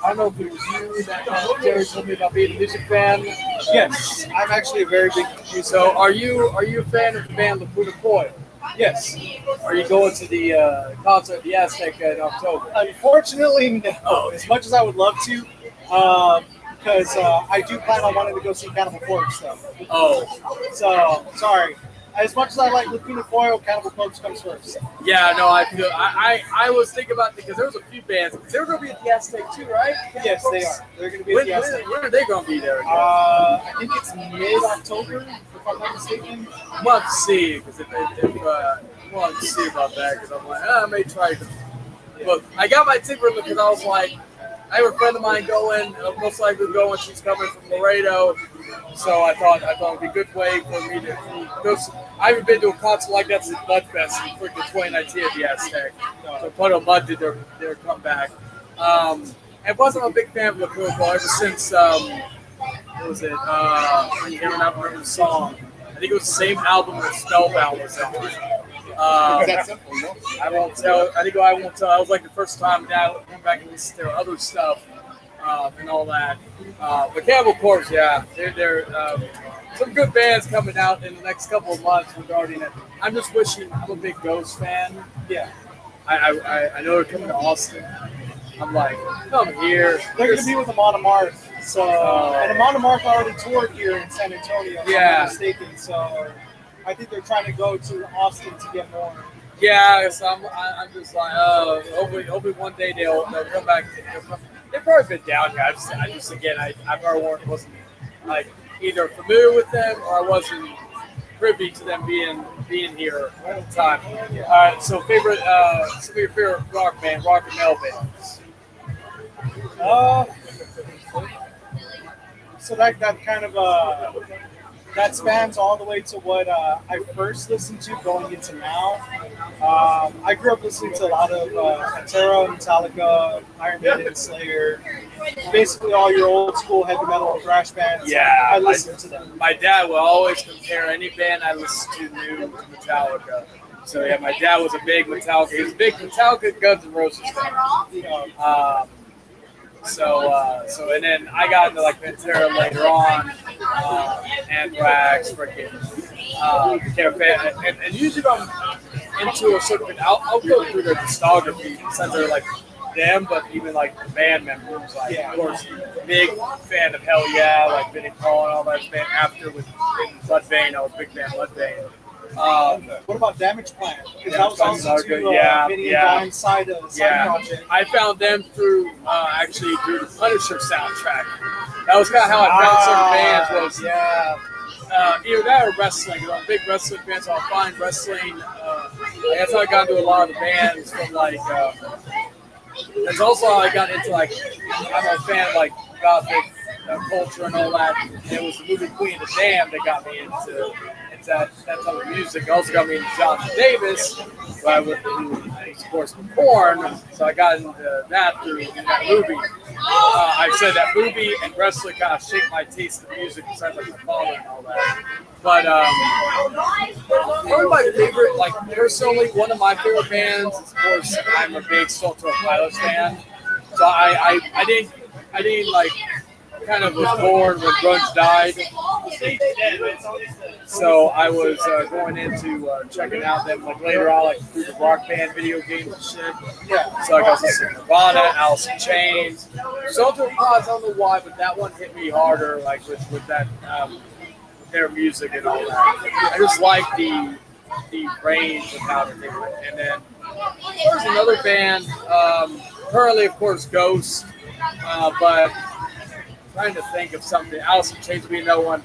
I don't know if it was you that Jerry told me about being a music fan. Yes, I'm actually a very big music So fan. are you a fan of the band Lacuna Coil? Yes. Are you going to the concert at the Aztec in October? Unfortunately, no. As much as I would love to, because I do plan on wanting to go see Cannibal Corpse, though. Oh. So, sorry. As much as I like Lacuna Coil, Cannibal Corpse comes first. Yeah, no, I was thinking about it because there was a few bands. They're going to be at the Aztec too, right? Yes, they are. They're going to be at the Aztec. When are they going to be there? I think it's mid-October, if I'm not mistaken. We'll have to see, because if we'll have to see about that, because I'm like, I may try to. But I got my ticket because I was like, I have a friend of mine going, most likely going. She's coming from Laredo, so I thought it'd be a good way for me to go. I haven't been to a concert like that since Mudfest in freaking 2019 at the Aztec. So Puddle of Mud did their comeback. And plus, I'm a big fan of Lacuna Coil ever since. What was it? I can't remember the song. I think it was the same album that Spellbound was on. That's simple, no? I won't tell. I won't tell. That was like the first time now I went back and listened to their other stuff and all that. But Cannibal Corpse, yeah, they're some good bands coming out in the next couple of months regarding it. I'm just wishing. I'm a big Ghost fan. Yeah. I know they're coming to Austin. I'm like, come here. They're going to be with Amon Amarth. So, and Amon Amarth already toured here in San Antonio, if I'm not mistaken. So, I think they're trying to go to Austin to get more. Yeah, so I'm just like, hopefully one day they'll come back. They've probably been down here. I just again, I probably wasn't like either familiar with them or I wasn't privy to them being here all the time. All right, so favorite, some of your favorite rock and metal bands. So that kind of that spans all the way to what I first listened to going into now. I grew up listening to a lot of Pantera, Metallica, Iron Maiden, Slayer, basically all your old school heavy metal and thrash bands. Yeah, I listened to them. My dad will always compare any band I listen to new to Metallica. So yeah, my dad was a big Metallica. He was a big Metallica, Guns N' Roses fan. So and then I got into like Pantera later on, Anthrax, freaking and usually if I'm into a certain, I'll go through their discography since they're like them, but even like the band members, like of course, big fan of Hell Yeah, like Vinnie Paul and all that band. After with Mudvayne, I was a big fan of Mudvayne. What about Damage Plan? Because that was Plan's also good. to Yeah, Vinny yeah. and Dime's side project. I found them through actually through the Punisher soundtrack. That was kind of how I found certain bands. Was either that or wrestling. I'm a big wrestling fan, so I'll find wrestling. That's how I got into a lot of the bands from like. That's also how I got into like. I'm a fan of like gothic culture and all that. And it was the movie Queen of the Damned that got me into that type of music. It also got me into Jonathan Davis, who of course with Korn. So I got into that through that movie. I said that movie and wrestling kind of shaped my taste in music, besides like my father and all that. But probably my favorite, like personally, one of my favorite bands is, of course, I'm a big Stone Temple Pilots fan. So I didn't like kind of was born when grunge died. So I was going into checking out them like later on, like through the Rock Band video games and shit. Yeah. So I got listening to Nirvana, Alice in Chains. Stone Temple Pilots, I don't know why, but that one hit me harder, like with that their music and all that. I just like the range of how they do it. And then there's another band, currently of course Ghost, but trying to think of something. Alice in Chains would be another one.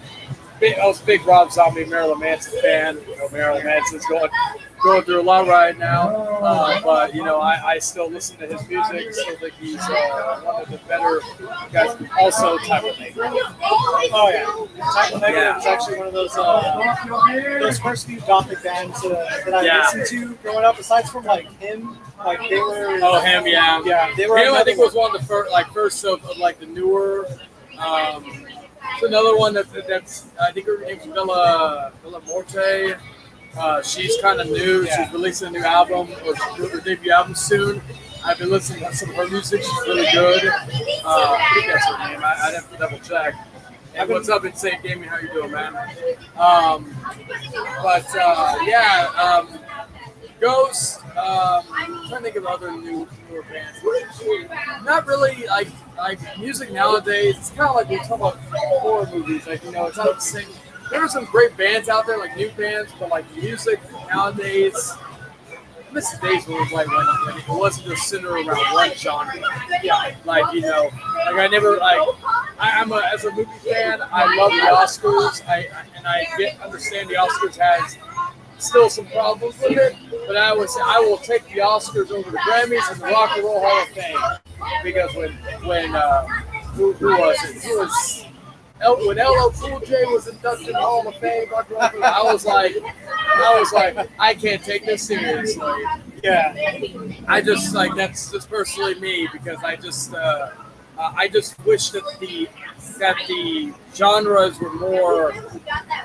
I was a big Rob Zombie, Marilyn Manson fan. You know, Marilyn Manson's going through a lot right now, but you know, I still listen to his music. Still think he's one of the better guys. Also, Type of Negative. Oh yeah, Type of Negative is actually one of those first few gothic bands that I listened to growing up. Aside from like him, like they were. Oh, him, yeah. Yeah, they were. Him, I think was one of the first of like the newer. It's another one that's I think her name's Villa Morte. She's kind of new. Yeah. She's releasing a new album or her debut album soon. I've been listening to some of her music. She's really good. I think that's her name. I'd have to double check. And what's up, Insane Gaming? How you doing, man? Ghost. I'm trying to think of other newer bands. Not really like music nowadays. It's kind of like we talk about horror movies. Like, you know, it's not the same. There are some great bands out there, like new bands, but like music nowadays. I miss the days when it was like when it wasn't just centered around one genre. Yeah, like, you know, like I never like. As a movie fan, I love the Oscars. I understand the Oscars has still some problems with it, but I will take the Oscars over the Grammys and the Rock and Roll Hall of Fame, because when who was it? It was when LL Cool J was inducted in the Hall of Fame. I was like, I can't take this seriously. Yeah, I just like, that's just personally me, because I just wish that the genres were more,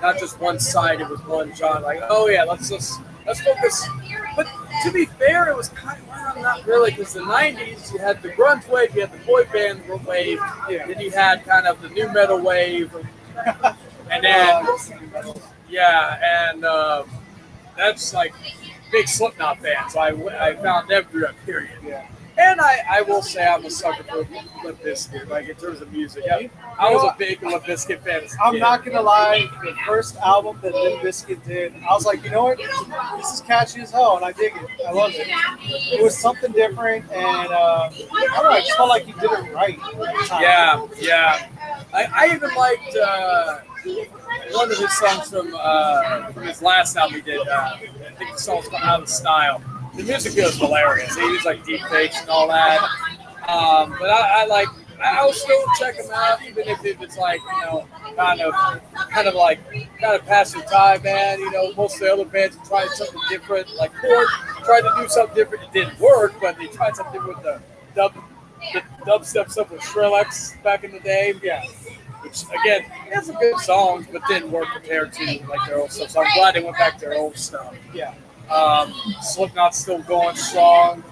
not just one side. It was one genre. Like, oh yeah, let's focus. But to be fair, it was kind of not really, because the '90s you had the grunge wave, you had the boy band wave, then you had kind of the new metal wave, and then that's like big Slipknot fan. So I found them through that period. Yeah. And I will say I'm a sucker for Limp Bizkit, like in terms of music. Yeah, I was a big Limp Bizkit fan. I'm not gonna lie, the first album that Limp Bizkit did, I was like, you know what, this is catchy as hell, and I dig it. I love it. It was something different, and I don't know, I just felt like he did it right. Yeah. I even liked one of his songs from his last album he did. I think the song's called Out of Style. The music video is hilarious. They use like deep fakes and all that. But I'll still check them out, even if it's like, you know, kind of pass your time, man. You know, most of the other bands have tried something different. Like Korn tried to do something different. It didn't work, but they tried something different with the dubstep stuff with Skrillex back in the day. Yeah. Which, again, has some good songs, but didn't work compared to like their old stuff. So I'm glad they went back to their old stuff. Yeah. Slipknot's still going strong.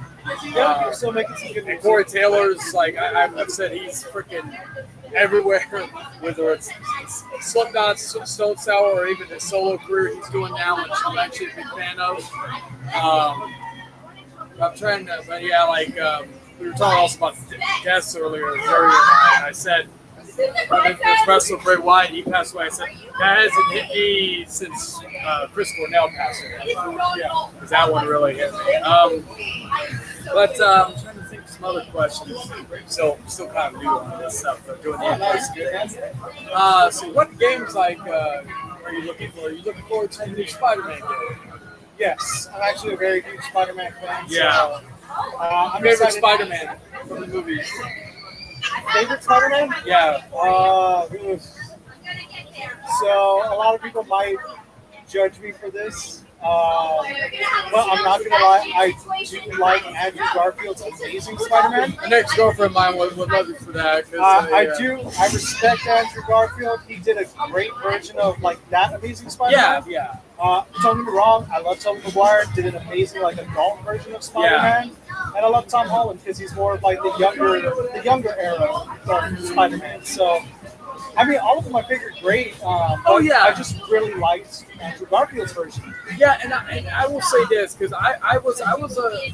Yeah, still making some good music. And Corey Taylor's, like, I've said, he's freaking everywhere, whether it's Slipknot, Stone Sour, or even the solo career he's doing now, which I'm actually a big fan of. I'm trying to, but yeah, like, we were talking also about guests earlier, Jerry and I said, There's wrestler Bray Wyatt. He passed away. I said that hasn't hit me since Chris Cornell passed away. Yeah, because that one really hit me. But I'm trying to think of some other questions. Still kind of new on this stuff. They're doing the so what games like are you looking for? Are you looking forward to the new Spider-Man game? Yes, I'm actually a very huge Spider-Man fan. Yeah. So, I'm Favorite excited. Spider-Man from the movies? Favorite Spider-Man? Yeah. So a lot of people might judge me for this, but I'm not gonna lie. I do like Andrew Garfield's Amazing Spider-Man. An ex-girlfriend of mine would love you for that. I respect Andrew Garfield. He did a great version of like that Amazing Spider-Man. Yeah. Don't get me wrong. I love Tobey Maguire. Did an amazing like adult version of Spider-Man, and I love Tom Holland because he's more of like the younger era of Spider-Man. So. I mean, all of them I figured great. I just really liked Andrew Garfield's version. Yeah, and I will say this because I was a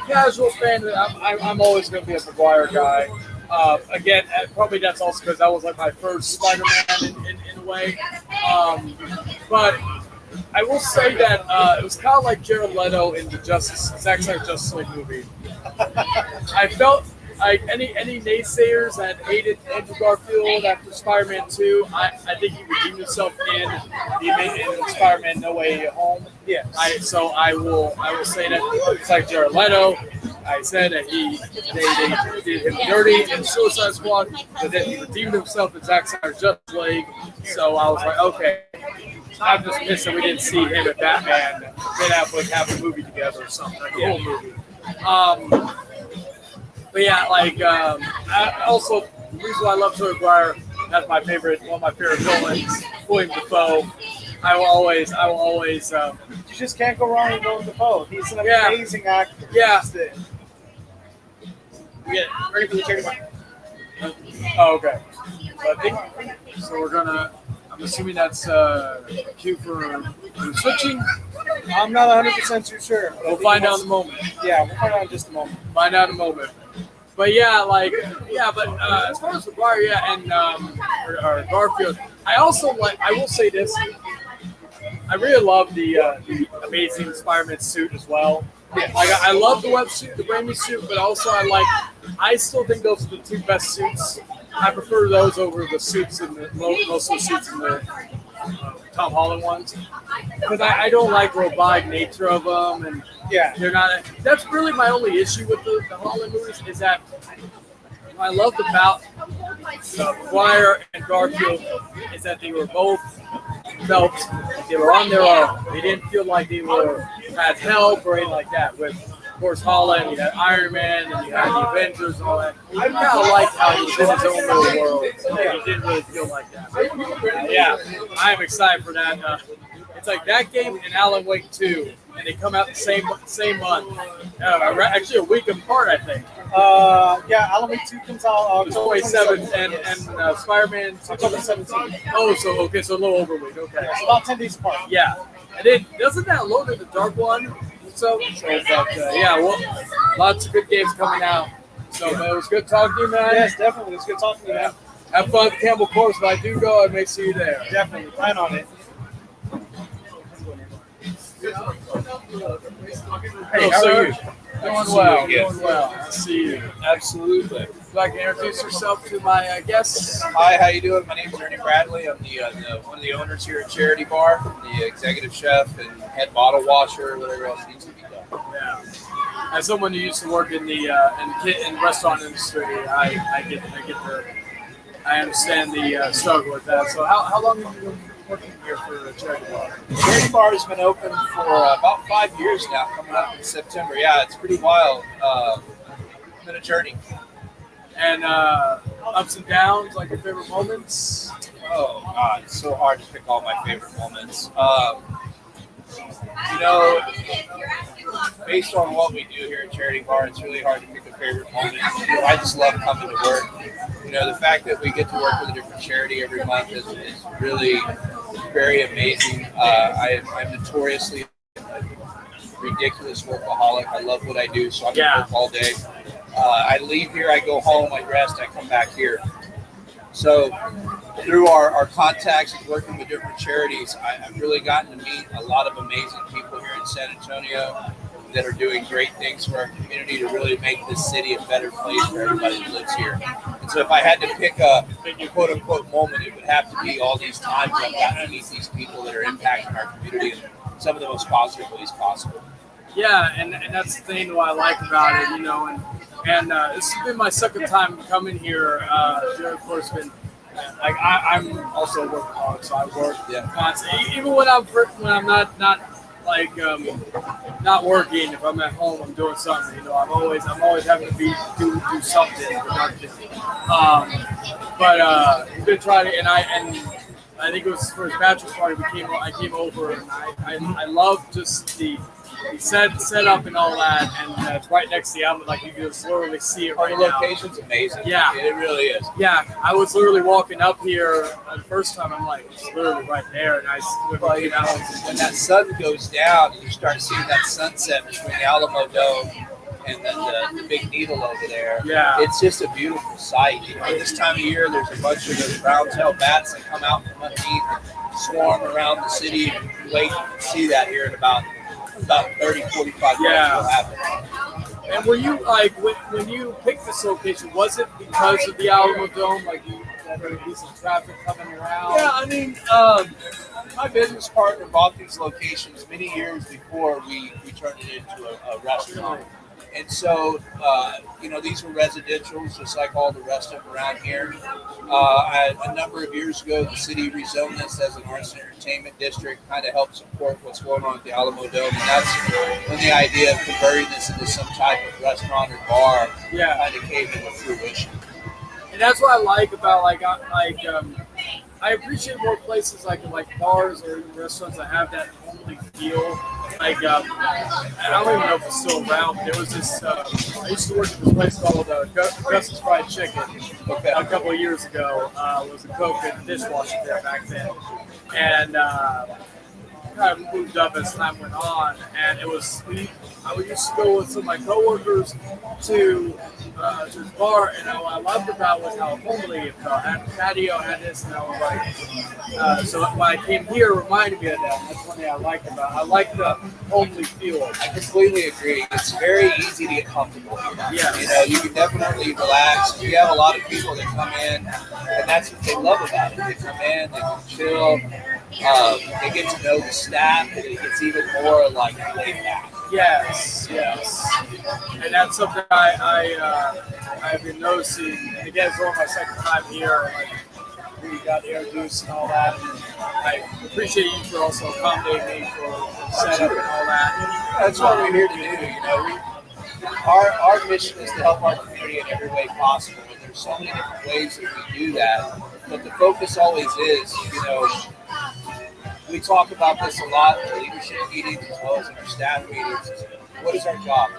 casual fan. I'm always going to be a Maguire guy. Again, probably that's also because that was like my first Spider-Man in a way. But I will say that it was kind of like Jared Leto in the Zack Snyder Justice League movie. I felt. Like any naysayers that hated Andrew Garfield after Spider-Man 2, I think he redeemed himself in Spider-Man No Way Home. Yeah. So I will say that it's like Jared Leto. I said that they did him dirty in Suicide Squad, but then he redeemed himself in Zack Snyder's Justice League. So I was like, okay. I'm just pissed that we didn't see him and Batman Ben Affleck have a movie together or something, like a whole movie. But yeah, like I also the reason why I love Tobey Maguire, that's one of my favorite villains, William Dafoe. I will always. You just can't go wrong with William Dafoe. He's an amazing actor. Yeah. Ready for the chicken? Oh, okay. So we're gonna. I'm assuming that's cue for switching. I'm not 100% too sure. We'll find out in a moment. Yeah, we'll find out in just a moment. But yeah, as far as McGuire, and or Garfield, I will say this. I really love the Amazing Spider-Man suit as well. Yeah. Like I love the web suit, the Raimi suit, but also I still think those are the two best suits. I prefer those over the suits in most of the suits in the Tom Holland ones, because I don't like robotic nature of them, and they're not. That's really my only issue with the Holland movies is that what I loved about McGuire and Garfield is that they were both felt they were on their own. They didn't feel like they had help or anything like that. With of course Holland, you had Iron Man, and you had the Avengers and all that. I kind of liked how he was in his own little world. He didn't really feel like that. Yeah, I am excited for that. It's like that game and Alan Wake 2, and they come out the same month. Actually, a week apart, I think. Alan Wake 2 comes out October 27th, and Spider-Man October 17th. Oh, so a little over a week. Okay, it's about 10 days apart. Yeah, and then doesn't that load in the Dark One? Lots of good games coming out. So it was good talking to you, man. Yes, definitely. It was good talking to you, man. Have fun at the Campbell Course. If I do go, I may see you there. Definitely. Plan on it. Hey, how are you? Doing well. I see you. Absolutely. Would you like to introduce yourself to my guests? Hi, how you doing? My name is Ernie Bradley. I'm one of the owners here at Cherrity Bar, the executive chef and head bottle washer, whatever else needs to be done. Yeah. As someone who used to work in the restaurant industry, I understand the struggle with that. So how long have you been working here for Cherrity Bar? Cherrity Bar has been open for about 5 years now, coming up in September. Yeah, it's pretty wild. It's been a journey. And ups and downs, like your favorite moments? Oh, God, it's so hard to pick all my favorite moments. Based on what we do here at Cherrity Bar, it's really hard to pick a favorite moment. I just love coming to work. The fact that we get to work with a different charity every month is really very amazing. I'm notoriously a ridiculous workaholic. I love what I do, so I'm going to work all day. I leave here, I go home, I rest, I come back here. So through our contacts and working with different charities, I've really gotten to meet a lot of amazing people here in San Antonio that are doing great things for our community to really make this city a better place for everybody that lives here. And so if I had to pick a quote unquote moment, it would have to be all these times I've gotten to meet these people that are impacting our community in some of the most positive ways possible. Yeah, and that's the thing that I like about it, you know, and this has been my second time coming here. Here, of course, been like I'm also a workaholic, so I work constantly. Even when I'm not like not working, if I'm at home, I'm doing something. You know, I'm always having to do something productive. But we've been trying to, and I think it was for his bachelor party. I came over, and I love just the set up and all that, and it's right next to the album. Like you can just literally see it right now. The location's amazing. Yeah, it really is. Yeah, I was literally walking up here the first time. I'm like, it's literally right there, and when that sun goes down, and you start seeing that sunset between the Alamo Dome and then the big needle over there. Yeah, it's just a beautiful sight. You know, this time of year, there's a bunch of those brown-tailed bats that come out from underneath and swarm around the city. And you wait to see that here in about 30, 45 minutes will happen. And were you like when you picked this location? Was it because of the Alamo Dome? Like there would be some traffic coming around? Yeah, I mean, my business partner bought these locations many years before we turned it into a restaurant. And so, you know, these were residentials, just like all the rest of them around here. A number of years ago, the city rezoned this as an arts and entertainment district, kind of helped support what's going on at the Alamo Dome. And that's when the idea of converting this into some type of restaurant or bar kind of came into fruition. And that's what I like about I appreciate more places like bars or restaurants that have that homely feel. Like I don't even know if it's still around, but there was this. I used to work at this place called Gus's Fried Chicken a couple of years ago. Was a cook and a dishwasher there back then, and kind of moved up as time went on. And it was I used to go with some of my coworkers to this bar, and what I loved about was how homely it felt. Had a patio, had this, and I was like, so when I came here, it reminded me of that. And that's one thing I liked about it. I like the homely feel. I completely agree. It's very easy to get comfortable here. Yeah. You know, you can definitely relax. We have a lot of people that come in, and that's what they love about it. They come in, they can chill, they get to know the staff, and it gets even more like laid back. Yes, and that's something I've been noticing. And again, it's only my second time here. Like we got introduced and all that. And I appreciate you for also accommodating me for setup and all that. That's what we're here to do. You know, our mission is to help our community in every way possible. And there's so many different ways that we do that. But the focus always is, you know. We talk about this a lot in leadership meetings as well as in our staff meetings. What is our job?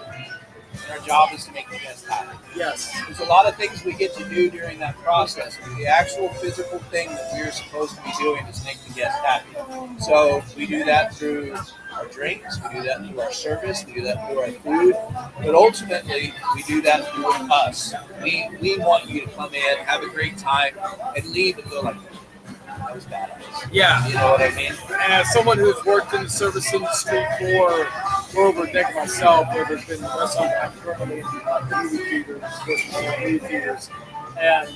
And our job is to make the guests happy. Yes. There's a lot of things we get to do during that process, but the actual physical thing that we're supposed to be doing is make the guests happy. So we do that through our drinks, we do that through our service, we do that through our food, but ultimately we do that through us. We want you to come in, have a great time, and leave and go like, that was badass. Yeah. You know what I mean? And as someone who's worked in the service industry for over a decade myself, where there's been restaurant currently in movie theaters, and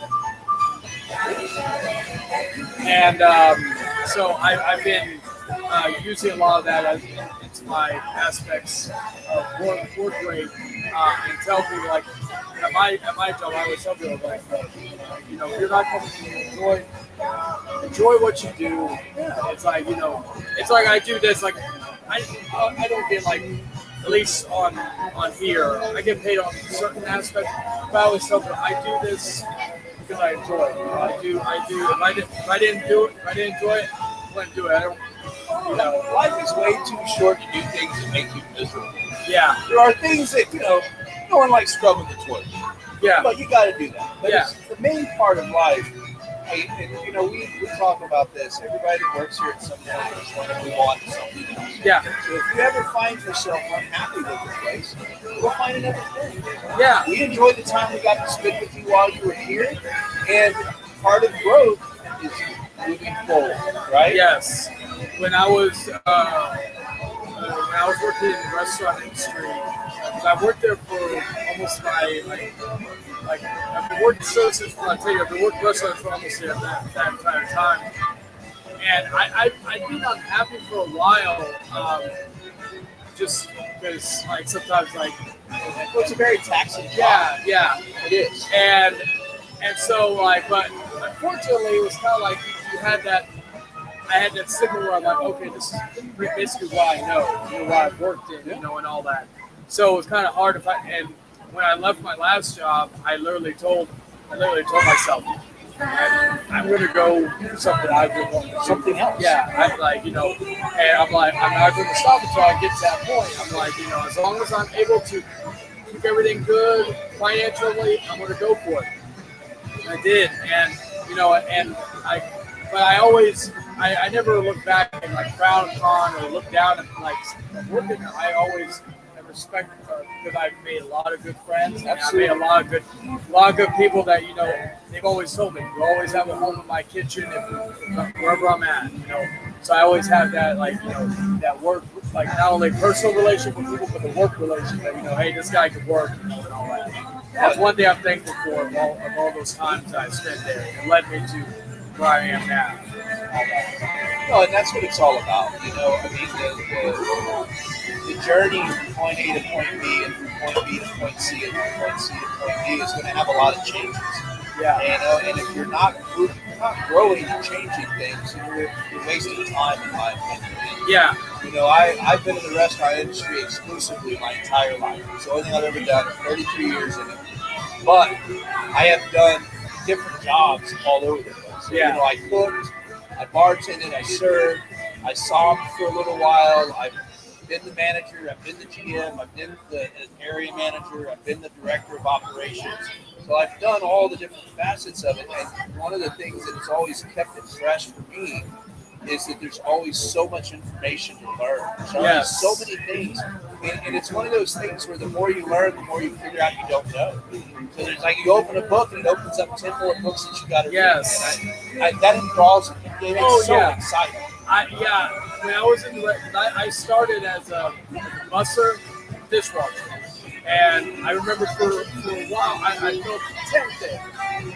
so I've been using a lot of that as into my aspects of work rate, and tell people like at my job I always tell people like you know if you're not coming to enjoy what you do. It's like it's like I do this like I don't get like at least on here I get paid on certain aspects, but I always tell them I do this because I enjoy it. I do. If I didn't enjoy it, I wouldn't do it. I don't. Life is way too short to do things that make you miserable. Yeah. There are things that no one likes scrubbing the toilet. Yeah. But you got to do that. But yeah. The main part of life. And we talk about this. Everybody that works here at some point is going to move on to something else. Yeah. So if you ever find yourself unhappy with the place, go find another thing. Yeah. We enjoyed the time we got to spend with you while you were here, and part of growth is moving forward, right? Yes. When I was working in the restaurant industry, 'cause I worked there for almost I've been working services for, I tell you, I've been working restaurants for almost that entire time. And I've been unhappy for a while, just because, like, sometimes, like, Well, it's a very taxing job. yeah, It is. and so, like, but unfortunately, it was kind of like you had that. I had that signal where I'm like, okay, this is basically what I know, what I've worked in, and all that. So it was kind of hard to find. And when I left my last job, I literally told myself, I'm going to go do something I've been wanting to do. Something else. Yeah, I'm like, and I'm like, I'm not going to stop until I get to that point. I'm like, as long as I'm able to keep everything good financially, I'm going to go for it. And I did, and but I always, I never look back and like frown upon or look down at like working. I always respect because I've made a lot of good friends. And I've made a lot of good people that they've always told me you always have a home in my kitchen wherever I'm at. So I always have that that work, like not only personal relationship with people but the work relationship. Hey, this guy could work and all that. That's one thing I'm thankful for of all those times that I spent there. It led me to where I am now. No, and that's what it's all about. I mean, the journey from point A to point B and from point B to point C and from point C to point D is going to have a lot of changes. Yeah. And if you're not growing and changing things, you're wasting time, in my opinion. Yeah. I've been in the restaurant industry exclusively my entire life. It's the only thing I've ever done. 33 years in it. But I have done different jobs all over the place. Yeah. I cooked, I bartended, I served, I sobbed for a little while. I've been the manager, I've been the GM, I've been the area manager, I've been the director of operations. So I've done all the different facets of it. And one of the things that has always kept it fresh for me is that there's always so much information to learn. There's always so many things. And it's one of those things where the more you learn, the more you figure out you don't know. So there's like you open a book and it opens up 10 more books that you got to read. And that enthralls me. It's so exciting. When I was I started as a busser, dishwasher. And I remember for a while, I felt content there. And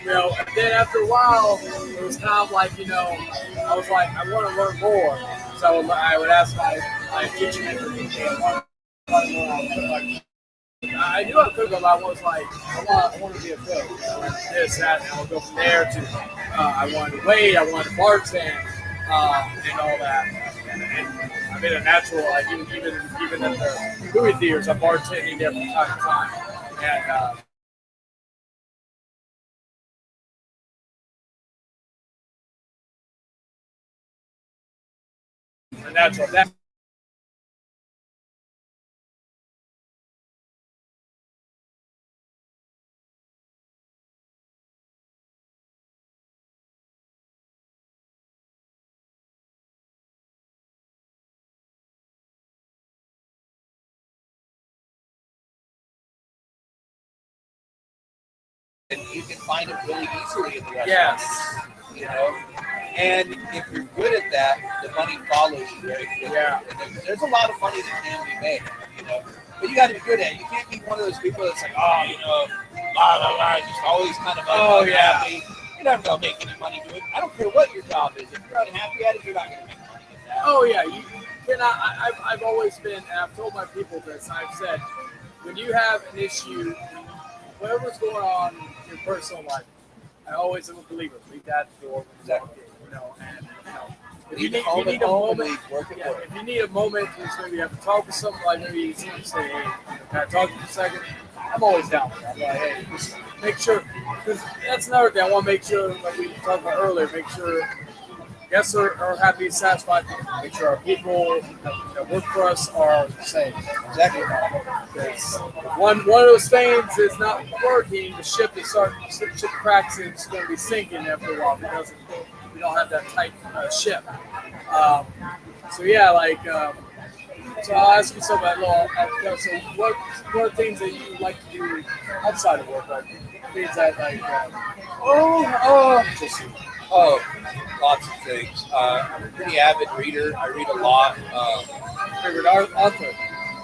then after a while, it was kind of like, I was like, I want to learn more. So I would ask my kitchen manager, I knew I could, but I was like, I want to be a cook. I want this, that, and I'll go from there to, I wanted to wait, I wanted to bartend, and all that. And I've been a natural, like even at the movie theaters, I'm bartending there from time to time. And a natural. And you can find it really easily in the restaurant. Yes. And if you're good at that, the money follows you very quickly. Yeah. And there's a lot of money that can be made, But you got to be good at it. You can't be one of those people that's like, blah, blah, blah, just always kind of unhappy. You're never going to make any money doing it. I don't care what your job is. If you're unhappy at it, you're not going to make money at that. Oh, yeah. You cannot. I've always been, and I've told my people this, I've said, when you have an issue, whatever's going on in your personal life, I always am a believer. Leave that door. Exactly. If you need a moment, if you need a moment, just maybe you have to talk with someone, like maybe someone say, hey, can I talk to you for a second? I'm always down for that. I'm like, hey, just make sure, because that's another thing. I want to make sure, like we talked about earlier, make sure guests are happy and satisfied. Make sure our people that work for us are safe. Exactly. Because one of those things is not working, the ship cracks and it's going to be sinking after a while because we don't have that tight ship. So I'll ask you something. So what are things that you like to do outside of work? Like things that like? Just lots of things. I'm a pretty avid reader. I read a lot. Favorite author?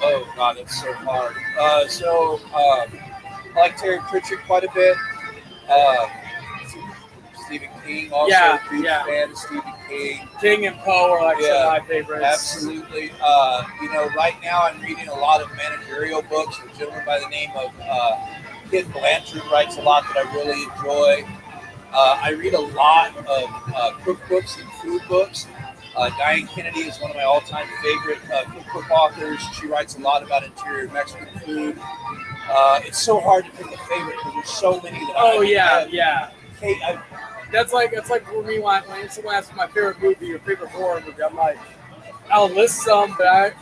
Oh God, it's so hard. I like Terry Pratchett quite a bit. Stephen King, also Yeah, a huge fan of Stephen King. King and Poe are like some of my favorites. Absolutely. Right now I'm reading a lot of managerial books. A gentleman by the name of Kid Blanchard writes a lot that I really enjoy. I read a lot of cookbooks and food books. Diane Kennedy is one of my all-time favorite cookbook authors. She writes a lot about interior Mexican food. It's so hard to pick a favorite because there's so many that yeah. Kate, That's like for me when someone asks my favorite movie or favorite horror movie, I'm like, I'll list some, but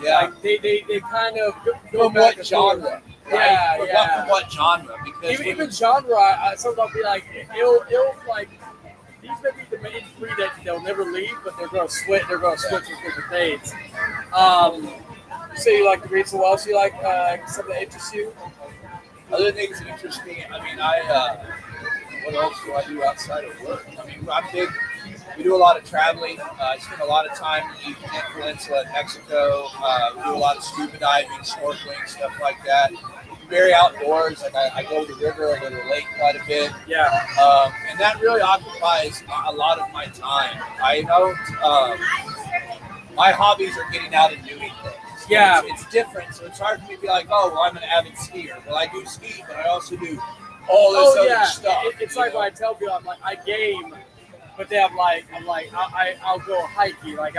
they kind of go from back what genre? Right? Yeah. From what genre? Because even genre, sometimes I'll be like, it'll like these may be the main three that they'll never leave, but they're going to switch. They're going to switch with different dates. You say you like to read, so what else you like? Something that interests you? Other things that interest me. I mean, what else do I do outside of work? I mean, I'm big. We do a lot of traveling. I spend a lot of time in the Yucatan Peninsula in Mexico. We do a lot of scuba diving, snorkeling, stuff like that. Very outdoors. Like I go to the river, I go to the lake quite a bit. Yeah. And that really occupies a lot of my time. I don't. My hobbies are getting out and doing things. Yeah. It's different, so it's hard for me to be like, oh, well, I'm an avid skier. Well, I do ski, but I also do all this other stuff. It's like when I tell people, I'm like, I game, but then I'll go hiking. Like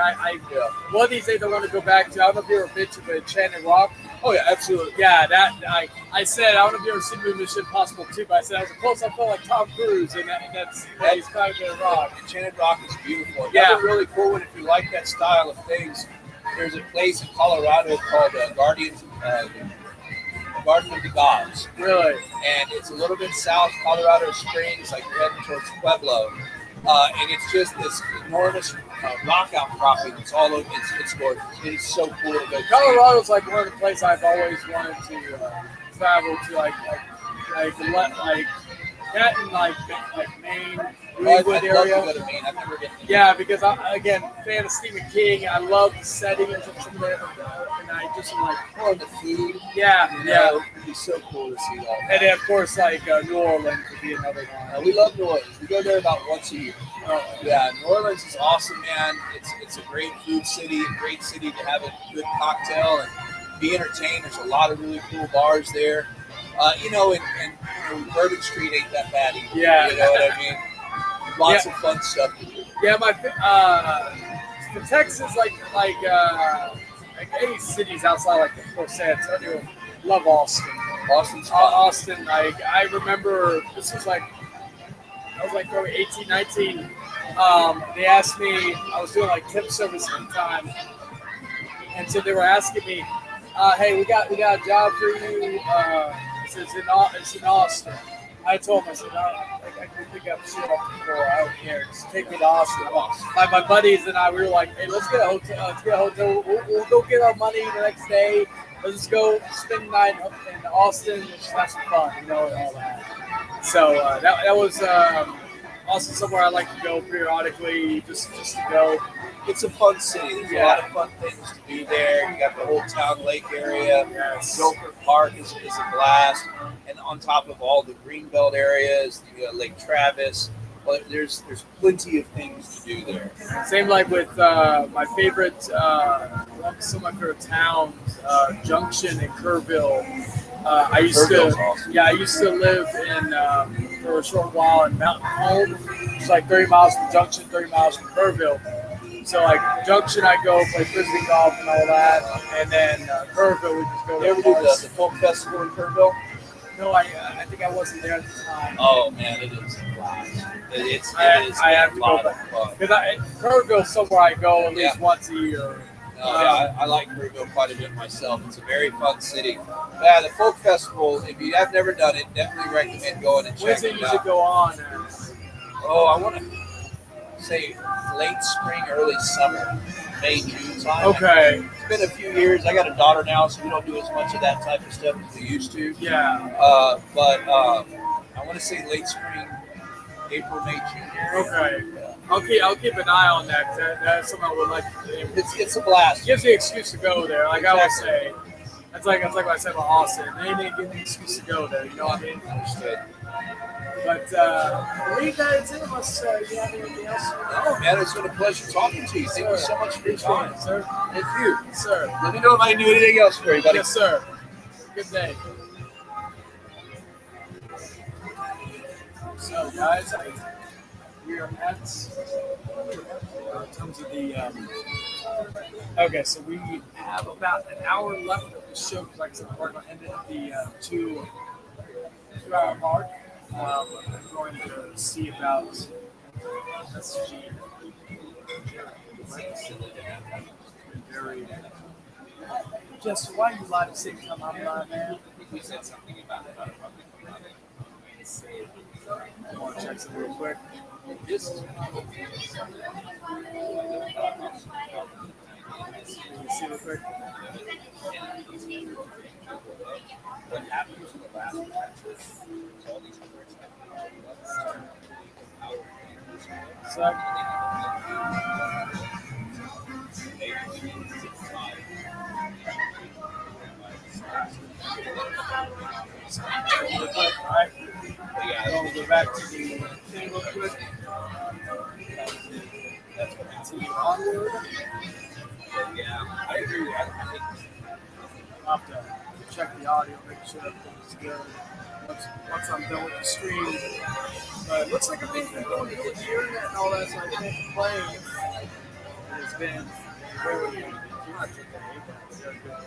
one of these days I want to go back to. I don't know if you ever been to the Enchanted Rock. Oh yeah, absolutely. Yeah, I said I don't know if you ever seen the movie Mission Impossible 2, but I said I was close. I felt like Tom Cruise, and that's he's kind of a rock. Enchanted Rock is beautiful. Yeah, Another really cool one if you like that style of things. There's a place in Colorado called Garden of the Gods. Really? And it's a little bit south Colorado Springs, like heading towards Pueblo. And it's just this enormous rock outcropping. It's all over. It's gorgeous. It is so cool to go. Colorado's like one of the places I've always wanted to travel to, like that in like Maine, Greenwood area. Love to go to Maine. I've never been. Yeah, because again, fan of Stephen King. I love the settings of some of the, and I just like the food. Yeah. It'd be so cool to see that. And then of course, like New Orleans would be another one. We love New Orleans. We go there about once a year. New Orleans is awesome, man. It's a great food city, a great city to have a good cocktail and be entertained. There's a lot of really cool bars there. And Bourbon Street ain't that bad either. Yeah. You know what I mean? Lots of fun stuff to do. Yeah, for Texas, like any cities outside, like of course San Antonio, love Austin. Austin. Like I remember, this was like I was like probably 18, 19. They asked me, I was doing like tip service at the time, and so they were asking me, "Hey, we got a job for you. It's in Austin." I told him, I said, I can pick up shit off the floor. I don't care. Just take me to Austin. My buddies and I, we were like, hey, let's get a hotel. We'll go get our money the next day. Let's just go spend the night in Austin and just have some fun, and all that. So that was also somewhere I like to go periodically, just to go. It's a fun city. There's a lot of fun things to do there. You got the Old Town Lake area. Yes. Gopher Park is a blast. And on top of all the Greenbelt areas, you got Lake Travis. But there's plenty of things to do there. Same like with my favorite, some of my favorite towns, Junction and Kerrville. I used to live in for a short while in Mountain Home. It's like 30 miles from Junction, 30 miles from Kerrville. So like Junction, I go play frisbee golf and all that, and then Kerrville, we just go. You ever do the folk festival in Kerrville? No, I think I wasn't there at the time. Oh man, it is a blast. I have to go back because Kerrville's somewhere I go at least once a year. I like Kerrville quite a bit myself. It's a very fun city. Yeah, the folk festival. If you have never done it, definitely recommend going and checking it out. When does it usually go on? I want to say late spring, early summer, May, June time. Okay. It's been a few years. I got a daughter now, so we don't do as much of that type of stuff as we used to. Yeah. But I want want to say late spring, April, May, June. Okay. Yeah. I'll keep an eye on that. That's something I would like to do. It's a blast. It gives me an excuse to go there. Like I would say, that's like what I said about Austin. They didn't give me an excuse to go there. You know what I mean? Understood. But I believe that is it. Unless you have anything else. No, man, it's been a pleasure talking to you. Thank you so much for your time, sir. Thank you. Sir. Let me know if I can do anything else for you, buddy. Yes, sir. Good day. So, guys, we are at in terms of the. Okay, so we have about an hour left of the show because, like I said, we're going to end it at the 2-hour mark. I'm going to see about SG. Very. Just why you live to come on live, man? We said something about it. I want to check some real quick. This is see real quick. What happened to the last matches? All these Alright. I'm going to go back to the thing real quick. That's going to continue onward. Yeah, I agree. I'll have to check the audio, make sure everything's good. Once I'm done with the stream. But it looks like everything's been going good with the internet and all that, so I can't complain. It's been very not today, but very good.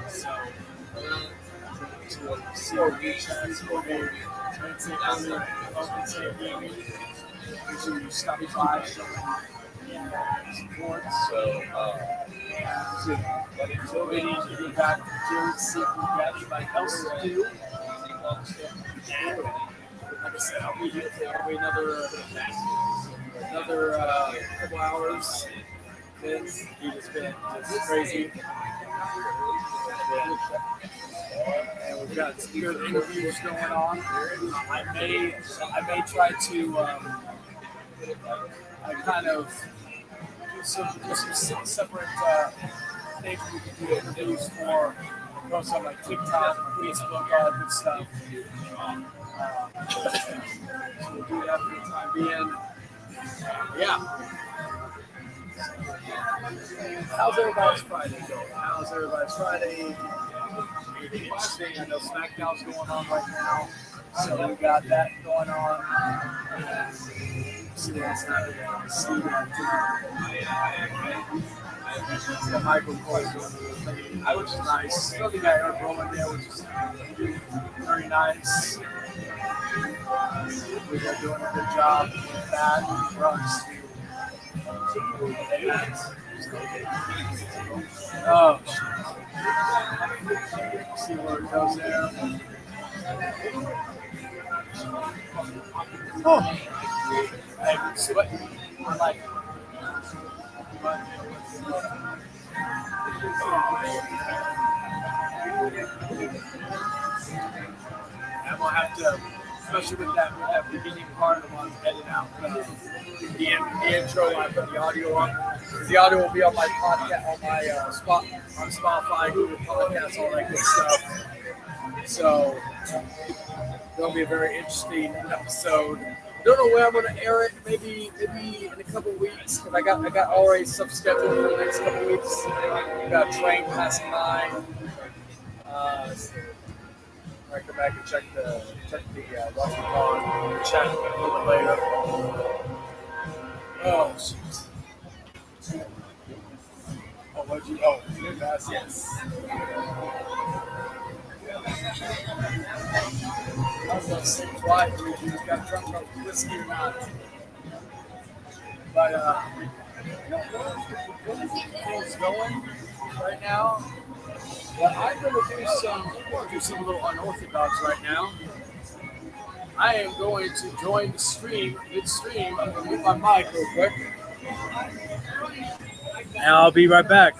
So, to see our WeChats over gaming, to stop by, showing support. So, but until we need to get back to Jerry, see if we got anybody else to do. Like I said, I'll be here for probably another couple hours. It's been just crazy. And we've got some good interviews going on. I may try to I kind of do some separate things we can do interviews for. Post on like TikTok, Facebook, all that good stuff. So we'll do that for the time being. Yeah. How's everybody's Friday going? Anything interesting? I know SmackDown's going on right now, so we got that going on. See what's happening. See that Michael Cole doing which is nice. Another guy Eric Rowan there, which is very nice. We're doing a good job with that. Runs. Oh, see where it goes there. Oh, hey, sweating. I like it. I'm gonna have to, especially with that beginning part, I want to edit out the intro when I put the audio on. Because the audio will be on my podcast, on my on Spotify, Google Podcasts, all that good stuff. So it'll be a very interesting episode. Don't know where I'm going to air it. Maybe in a couple weeks. Because I got already stuff scheduled for the next couple weeks. We got a train passing by. I come back and check the what's it called, chat a little bit later. Oh shoot. Oh, what'd you? Oh, yes. I was going to say quietly if you got drunk off whiskey or not. But things going right now. But I'm going to do some little unorthodox right now. I am going to join the stream, midstream. I'm going to mute my mic real quick. And I'll be right back.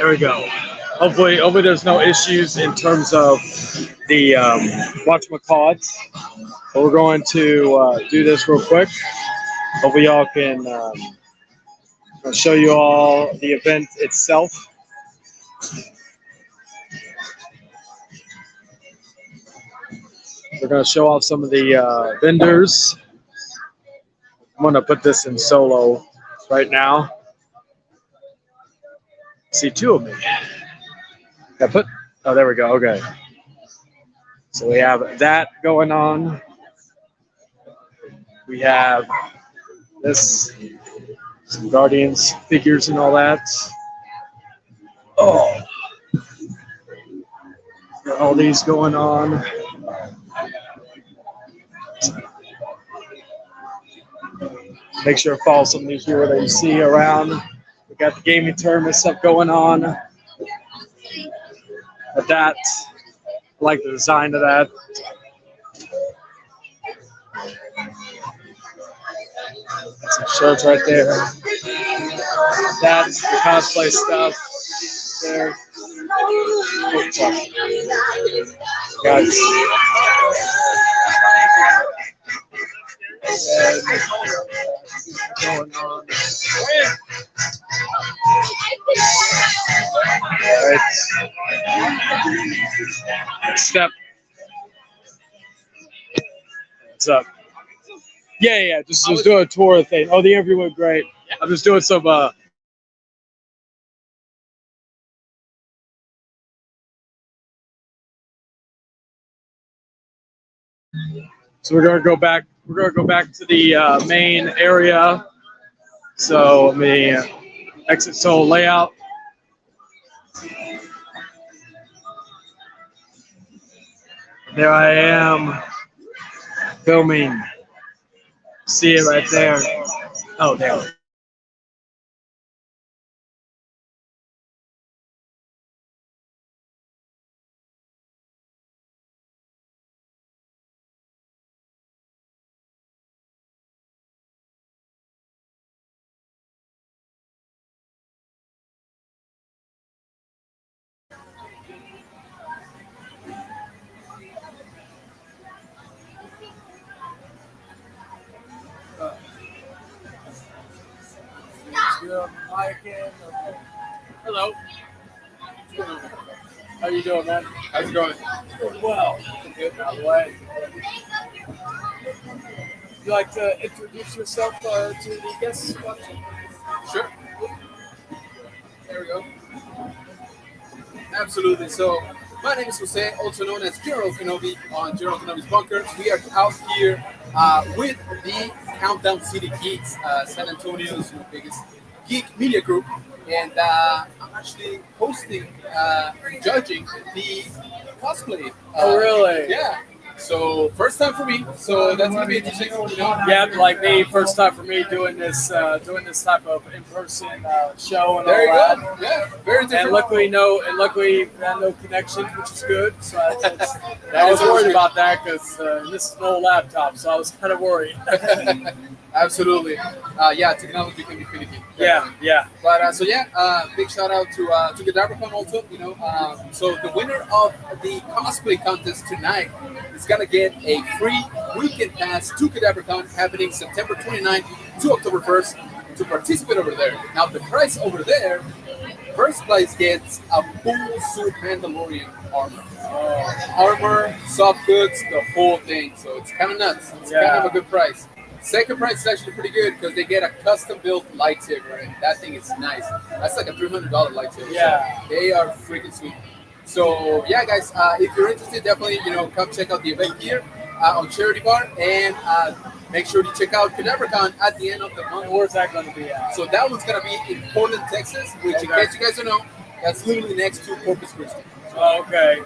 There we go. Hopefully there's no issues in terms of the whatchamacallit. But we're going to do this real quick. Hopefully y'all can I'll show you all the event itself. We're going to show off some of the vendors. I'm going to put this in solo right now. See two of me. Oh, there we go. Okay. So we have that going on. We have this, some Guardians figures and all that. Oh, got all these going on. Make sure to follow some of these here that you see around. We got the gaming tournament stuff going on. But that, I like the design of that. Some shirts right there. That's the cosplay stuff there. Got going on. All right. Step. What's up? Yeah. Just doing a tour thing. Oh, the interview went great. I'm just doing some. So we're gonna go back. We're gonna go back to the main area. So let me exit solo layout. There I am filming. See it right there. Oh, there. Hello. How you doing, man? How's it going? Doing well. Good, by the way. Would you like to introduce yourself to the guests watching? Sure. There we go. Absolutely. So, my name is Jose, also known as General Kenobi on General Kenobi's Bunker. We are out here with the Countdown City Geeks, San Antonio's biggest geek media group. And I'm actually hosting, judging the cosplay. Oh, really? Yeah. So first time for me. So that's gonna be interesting. You know? Yeah, like me, first time for me doing this type of in-person show and There you all that. go. Yeah, very different. And luckily, no connection, which is good. So I was worried about that because this is an old laptop, so I was kind of worried. Absolutely. Yeah, technology can be finicky. Yeah. But big shout out to KadabraCon also. You know, so the winner of the cosplay contest tonight is gonna get a free weekend pass to KadabraCon happening September 29th to October 1st to participate over there. Now the price over there, first place gets a full suit Mandalorian armor. Armor, soft goods, the whole thing. So it's kind of nuts. It's kind of a good price. Second price is actually pretty good because they get a custom-built lightsaber, and that thing is nice. That's like a $300 lightsaber. Yeah. So they are freaking sweet. So yeah, guys, if you're interested, definitely come check out the event here on Cherrity Bar, and make sure to check out KadabraCon at the end of the month. Where's that going to be at? So that one's gonna be in Portland, Texas, which in case you guys don't know, that's literally next to Corpus Christi. Oh, okay.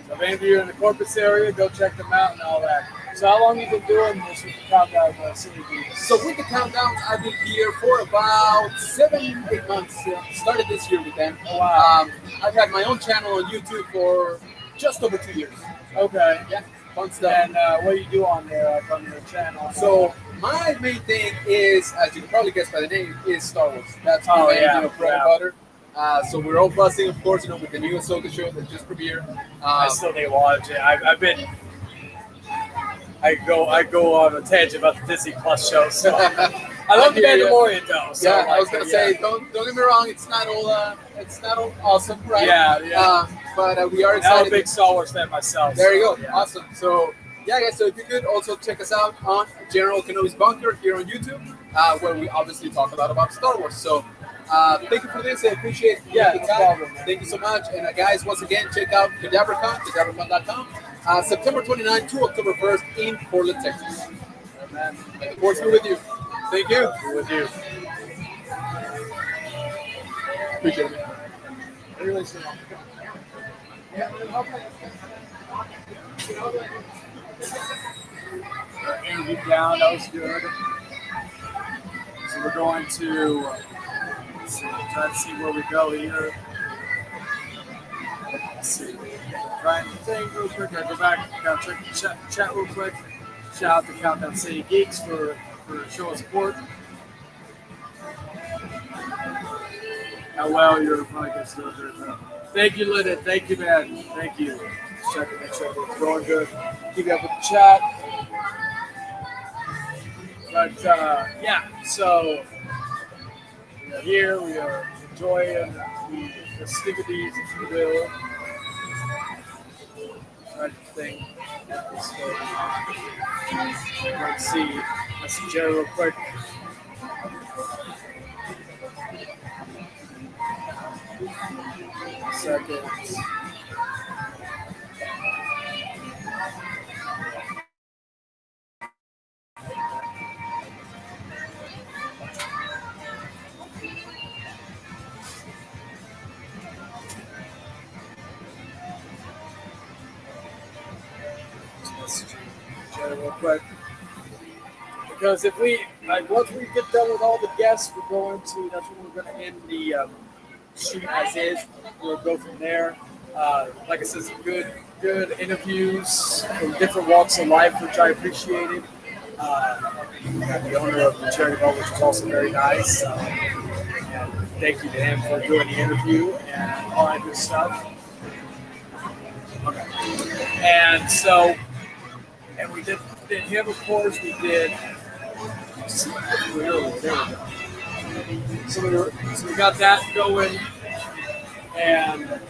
So if any of you are in the Corpus area, go check them out and all that. So how long have you been doing this with the Countdown City Geeks? So with the Countdowns, I've been here for about 7-8 months. Started this year with them. Oh, wow. I've had my own channel on YouTube for just over 2 years. Okay. Yeah, fun stuff. And what do you do on there, like on your channel? So my main thing is, as you can probably guess by the name, is Star Wars. That's my main bread and butter. So we're all buzzing, of course, with the new Ahsoka show that just premiered. I still need to watch it. I go on a tangent about the Disney Plus show. So I love the Mandalorian though. So yeah, I was gonna say, don't get me wrong, it's not all awesome, right? Yeah. But we are I'm excited. a big Star Wars fan myself. There you so, go, yeah. awesome. So yeah, guys. So if you could also check us out on General Kenobi's Bunker here on YouTube, where we obviously talk a lot about Star Wars. So thank you for this. I appreciate the time. Problem, thank you so much. And guys, once again, check out KadabraCon, KadabraCon.com, September 29th to October 1st in Portland, Texas. Man, May the force be with you. Thank you. be with you. Appreciate it. Really soon. Interview down, that was good. So we're going to try to see where we go here. Let's see. Trying to think real quick. I go back, check the chat real quick. Shout out to Countdown City Geeks for showing support. How well your podcast is. Thank you, Lyndon. Thank you, man. Thank you. Just checking, make sure it's going good. Keep up with the chat. But yeah, so we are here. We are enjoying the festivities, if you will. Trying to think. Let's see. Messenger real quick. Seconds. Real quick. Because if we, once we get done with all the guests, we're going to, that's when we're going to end the shoot as is. We'll go from there. Like I said, some good interviews from different walks of life, which I appreciated. Got the owner of the Cherrity Bar, which was also very nice. And thank you to him for doing the interview and all that good stuff. Okay. And so, and we did him, of course. We did. There we go. So we got that going, and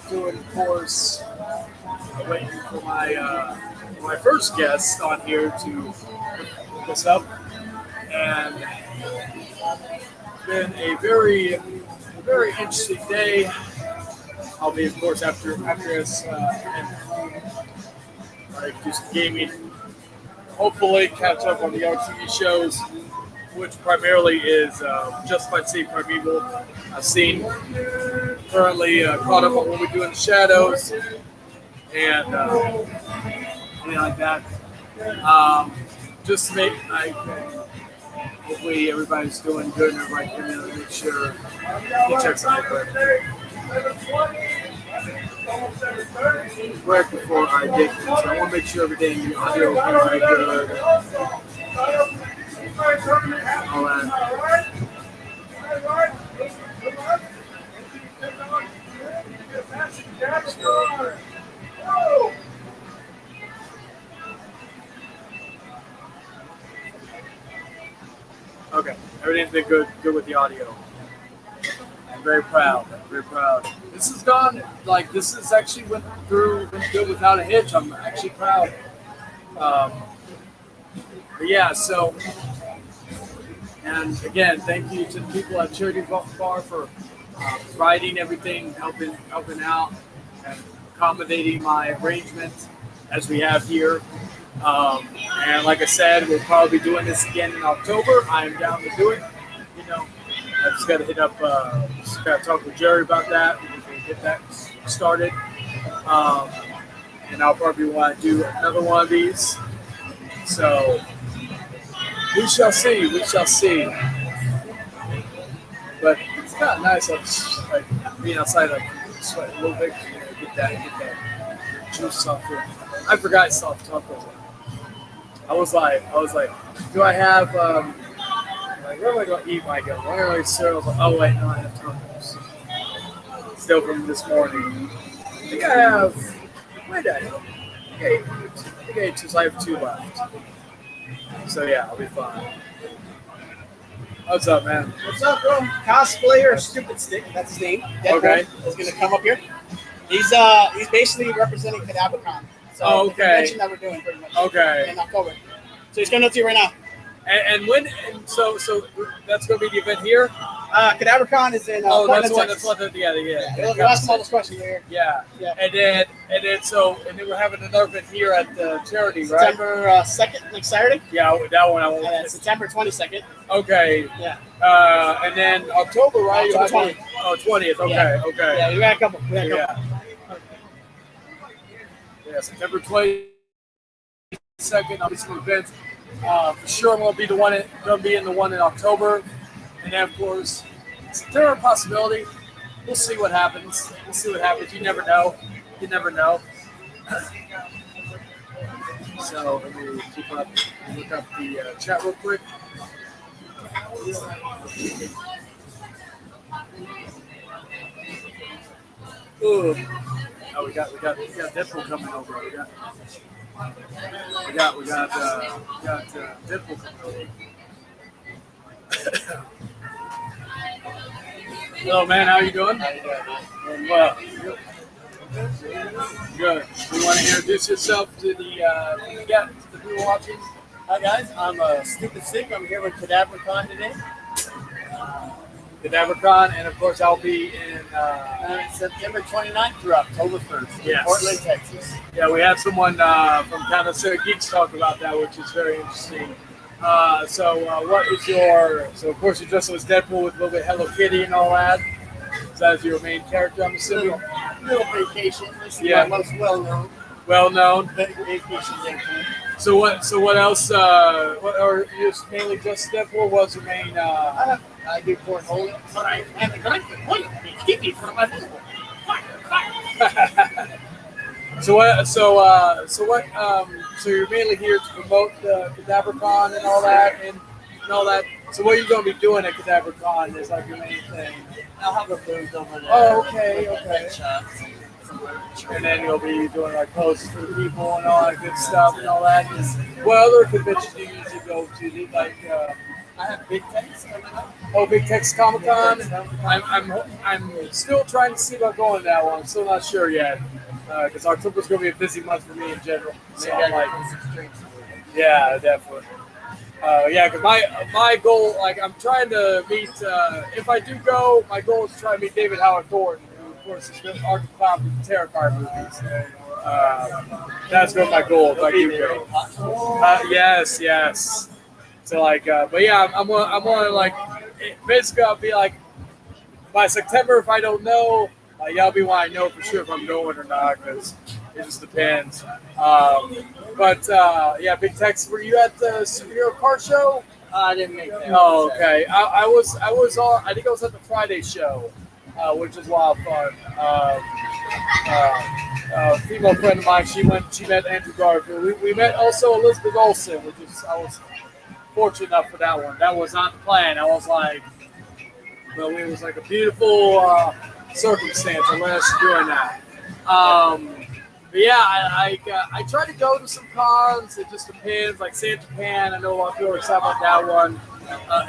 doing, of course, waiting for my first guest on here to hook us up, and it's been a very interesting day. I'll be, of course, after us, and like just gaming. Hopefully, catch up on the RTV shows, which primarily is Justified City Primeval. I've seen currently caught up on what we do in the shadows and anything like that. Just to make hopefully everybody's doing good and everybody can make sure he checks out the right before I dig in. So I want to make sure everything audio is very good. All that. Okay, everything's been good with the audio. I'm very proud. This has gone, this has actually went good without a hitch. I'm actually proud. But yeah, so, and again, thank you to the people at Cherrity Bar for providing everything, helping out, and accommodating my arrangement as we have here. And like I said, we'll probably be doing this again in October. I'm down to do it. I just got to hit up, just got to talk with Jerry about that. We can get that started. And I'll probably want to do another one of these. So we shall see. But it's kind of nice, like being outside, sweat a little bit, get that juice off here. I forgot soft tacos. I was like, do I have where am I going to eat when I go? Why am I cereal? Oh wait, no, I have tacos. Still from this morning. I think I have. Wait, I think I ate two, so I have two left. So yeah, I'll be fine. What's up, man? What's up, bro? Cosplayer Stupid Stick, that's his name. Deadpool Okay. is gonna come up here. He's basically representing KadabraCon. So Oh, the okay. convention that we're doing pretty much. Okay. In October. So he's coming up to you right now. And when? And so that's going to be the event here. KadabraCon is in Oh, Portland, that's what. Texas. That's what. Yeah. You'll ask him all those questions here. Yeah. Yeah. And then we're having another event here at the Cherrity, right? September 2nd, next Saturday. Yeah, that one I And then won't. September 22nd. Okay. Yeah. And then October, right? October 20th. Oh, 20th. Okay. Yeah. Okay. Yeah, we got a couple. Yeah. Yeah, September 22nd. I'll be some events. For sure, I'm gonna be in the one in October, and then of course, September possibility. We'll see what happens. You never know. So let me look up the chat real quick. Ooh. Oh, we got Deadpool coming over. We got Deadpool coming over. Hello, man. How you doing? Doing well. Good. You want to introduce yourself to the people watching? Hi guys, I'm Stupid Sick. I'm here with KadabraCon today. KadabraCon, and of course I'll be in September 29th through October 1st in Yes. Portland, Texas. Yeah, we had someone from Geeks talk about that, which is very interesting. What is your? So of course you're dressed as Deadpool with a little bit Hello Kitty and all that. So that's your main character, I'm assuming. Little vacation. This is Yeah. my most well-known Well known. vacation Deadpool. So what else? What are you just mainly just Deadpool? What's your main? I do cornhole, but I have to collect the point. Keep me from my visible. So you're mainly here to promote the KadabraCon and all that, and all that. So what are you going to be doing at KadabraCon is like your main thing? I'll have a booth over there. Oh, okay. Headshots. And then you'll be doing like posts for the people and all that good stuff and all that. What other conventions do you usually go to? Do you like? I have Big Tex coming up. Oh, Big Tex Comic Con. I'm still trying to see about going to that one. I'm still not sure yet because October's going to be a busy month for me in general. So I'm like, yeah, definitely. Because my goal, like, I'm trying to meet. If I do go, my goal is to try to meet David Howard Thornton, who of course is the Arc Cloud with the Terrifier movies. That's been my goal if I do go. Yes. So but yeah, I'm gonna like basically I'll be like by September if I don't know, I'll be when I know for sure if I'm going or not because it just depends. Big Tex, were you at the Superhero Car Show? I didn't make that. Oh, okay. I was on. I think I was at the Friday show, which is a lot of fun. A female friend of mine, she met Andrew Garfield. We met also Elizabeth Olsen, which is I was fortunate enough for that one. That was not the plan. I was like, well, it was like a beautiful circumstance. I let us doing that. But yeah, I try to go to some cons. It just depends. Like San Japan, I know a lot of people are excited about that one.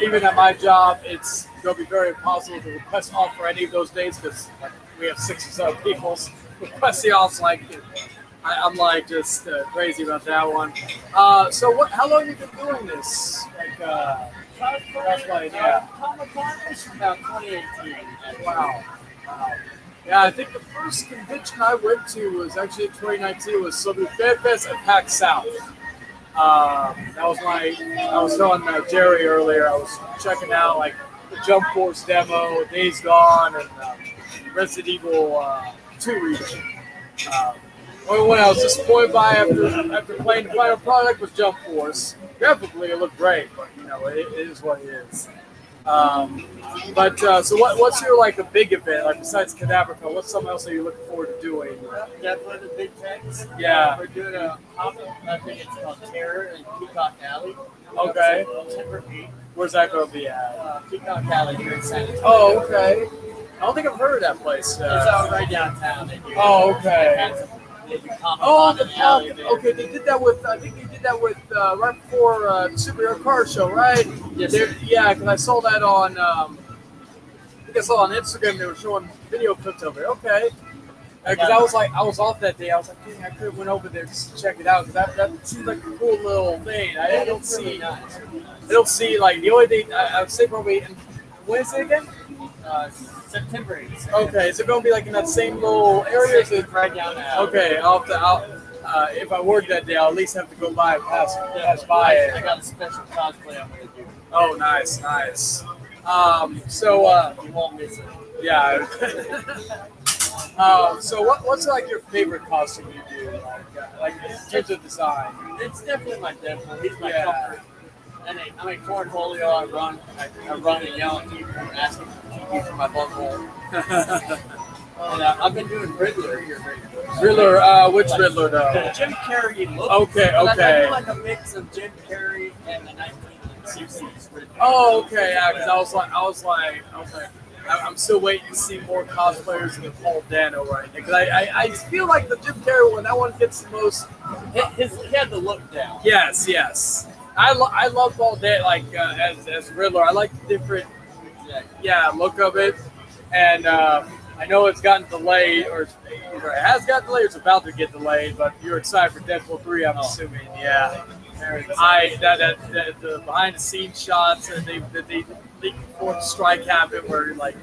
Even at my job, it's going to be very impossible to request off for any of those days because we have 6 or 7 people requesting off. Like I'm like just crazy about that one. So how long have you been doing this? Cosplay, yeah. Comic-Con was about 2018. Wow. Yeah, I think the first convention I went to was actually in 2019. It was Southern Fan Fest at PAX South. That was I was telling Jerry earlier, I was checking out like the Jump Force demo, Days Gone, and Resident Evil 2 remake. Only one I was disappointed by after playing the final product was Jump Force. Graphically, it looked great, but it is what it is. So what's your like a big event like besides KadabraCon? What's something else that you're looking forward to doing? Definitely the Big Tex. Yeah. We're doing a comic. I think it's called Terror in Peacock Alley. Okay. September 8th. Where's that going to be at? Peacock Alley here in San Antonio. Oh, okay. I don't think I've heard of that place. It's out right downtown. They do, Oh, okay. They do Comic Oh, Con the in the alley pub. there. Okay, they did that with. I think they did that with right before the superhero car show, right? Yes. Yeah, because I saw that on. I think I saw on Instagram they were showing video clips of it. Okay. Because I was off that day. I was like, dang, I could have went over there just to check it out. Because that seems like a cool little thing. I don't see. I don't see like the only thing I would say probably. When is it again? September 8th. Okay, is it going to be like in that same little area? Is it Right down there. okay? If I work that day, I'll at least have to go by and pass by it. I got a special cosplay I'm going to do. Oh, nice. You won't miss it. Yeah. So what's like your favorite costume you do? Like in terms of design? It's definitely my Deadpool. He's my Yeah. comfort. And I'm a cornholio. I run and yell at people asking for my butthole. And I've been doing Riddler here lately. Riddler, which Riddler The though? Jim Carrey look. Okay, But I okay. do like a mix of Jim Carrey and the 1960s Riddler. Oh, okay, yeah. Because I was like, I'm still waiting to see more cosplayers of the Paul Dano right now. Because I feel like the Jim Carrey one, that one gets the most. He had the look down. Yes. I love Paul Dano like as Riddler. I like the different look of it, and I know it's gotten delayed, or either it has gotten delayed, or it's about to get delayed. But you're excited for Deadpool 3, I'm assuming. Yeah. The behind the scenes shots that they leaked before the strike happened, where like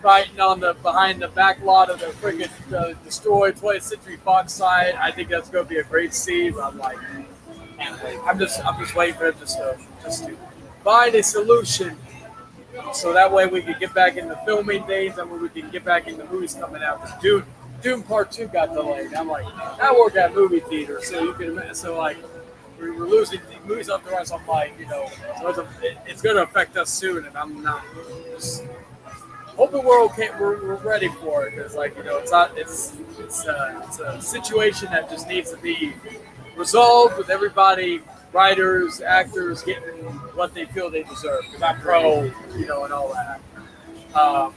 fighting on the behind the back lot of the friggin' destroyed 20th Century Fox side. I think that's going to be a great scene. I'm like, I'm just waiting for him just to find a solution, so that way we can get back in the filming days, and we can get back in the movies coming out. Doom Part 2 got delayed. I'm like, I work at movie theater, so you can imagine. So like, we're losing the movies up the run. So I'm like, so it's going to affect us soon, and I'm not just hoping we're okay. We're ready for it, because like it's a situation that just needs to be resolved with everybody, writers, actors getting what they feel they deserve. Because I'm pro, and all that.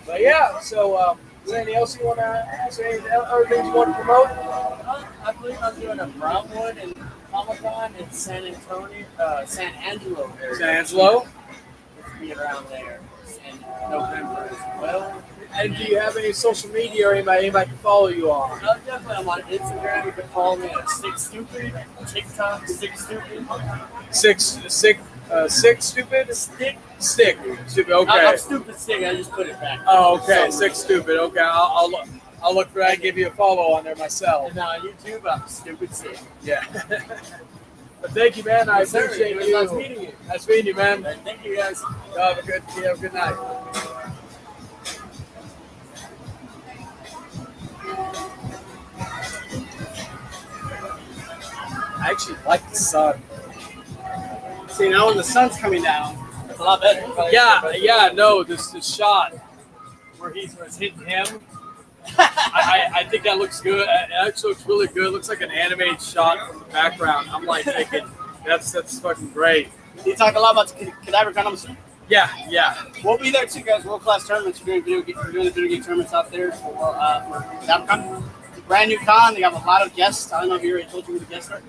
But yeah, so. Is there anything else you want to ask? Any other things you want to promote? I believe I'm doing a Brownwood and Comic-Con in San Angelo area. San Angelo? Let's be around there in November as well. And do you have any social media or anybody can follow you on? Definitely, I'm on Instagram. You can follow me at Six Stupid, TikTok, Six Stupid. Six stupid? Stick. Stupid, okay. I'm Stupid Stick, I just put it back. Oh, okay. Six stupid. Okay, I'll look for that and give you a follow on there myself. And now on YouTube, I'm Stupid Stick. Yeah. But thank you, man. I appreciate you. Nice meeting you. Nice meeting you, man. Thank you, guys. Have a good night. I actually like the sun. See, now when the sun's coming down, it's a lot better. No, this shot where it's hitting him. I think that looks good. It actually looks really good. It looks like an animated shot from the background. I'm like thinking, that's fucking great. You talk a lot about KadabraCon, I'm assuming? Yeah. We'll be there too, guys. World class tournaments. We're doing the video game tournaments out there for KadabraCon. It's a brand new con. They have a lot of guests. I don't know if you already told you who the guests are.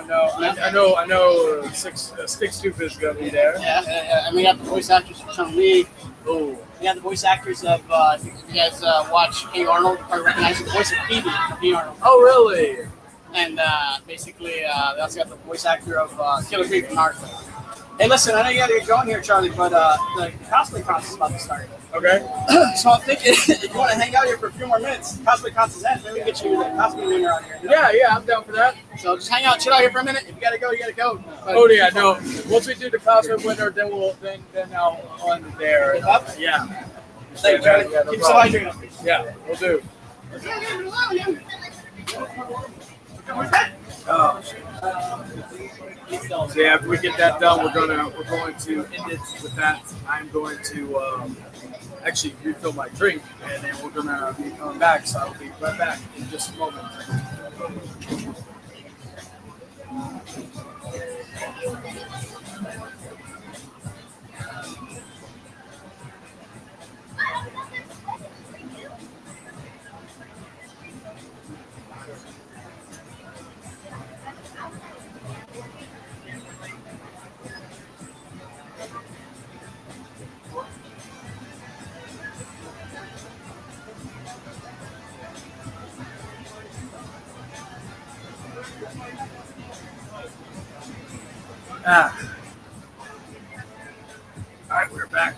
No. I know. Stick Stupid is gonna be there. Yeah. And we got the voice actors of Chun-Li. Oh. We got the voice actors of. If you guys watch Hey Arnold, you probably recognize the voice of Phoebe from Hey Arnold. Oh, really? And basically, they also got the voice actor of Killer Creek from Naruto. Hey, listen, I know you got to get going here, Charlie, but the cosplay contest is about to start. Okay. So I'm thinking, if you want to hang out here for a few more minutes, cosplay contest ends, maybe we can get you the cosplay winner out here. Yeah, I'm down for that. So just hang out, chill out here for a minute. If you got to go, you got to go. But No. Once we do the cosplay winner, then I'll on there. Yeah. Thanks, Charlie. Yeah, no Keep problem. so hydrated. Yeah, we'll do. Oh. So yeah, after we get that done, we're going to end it with that. I'm going to actually refill my drink, and then we're gonna be coming back. So I'll be right back in just a moment. Ah. All right, we're back.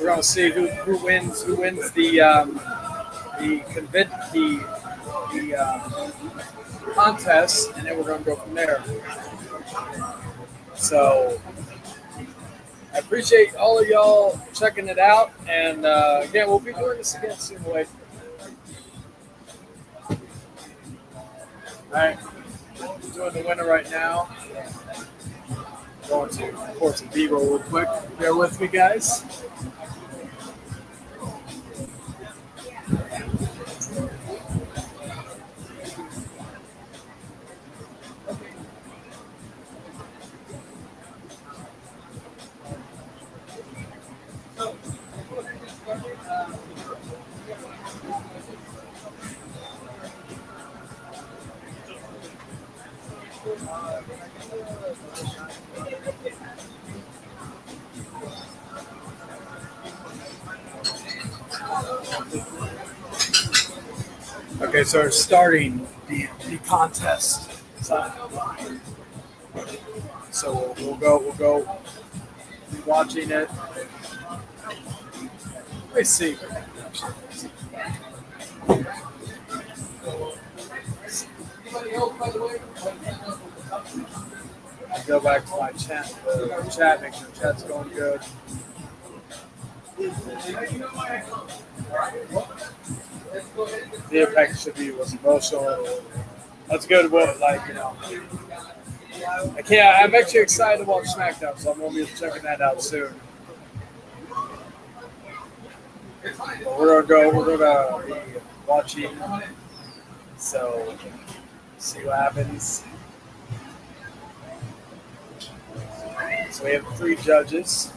We're gonna see who wins the contest, and then we're gonna go from there. So I appreciate all of y'all checking it out, and again, we'll be doing this again soon. Wait. All right, doing the winner right now. Going to report some B-roll real quick. Bear with me, guys. Okay, so we're starting the contest. So we'll go be watching it. Let me see. I go back to my chat, make sure chat's going good. The impact should be was emotional. That's good. What I'm actually excited to watch SmackDown, so I'm gonna be checking that out soon. But we're gonna be watching. So see what happens. So we have 3 judges.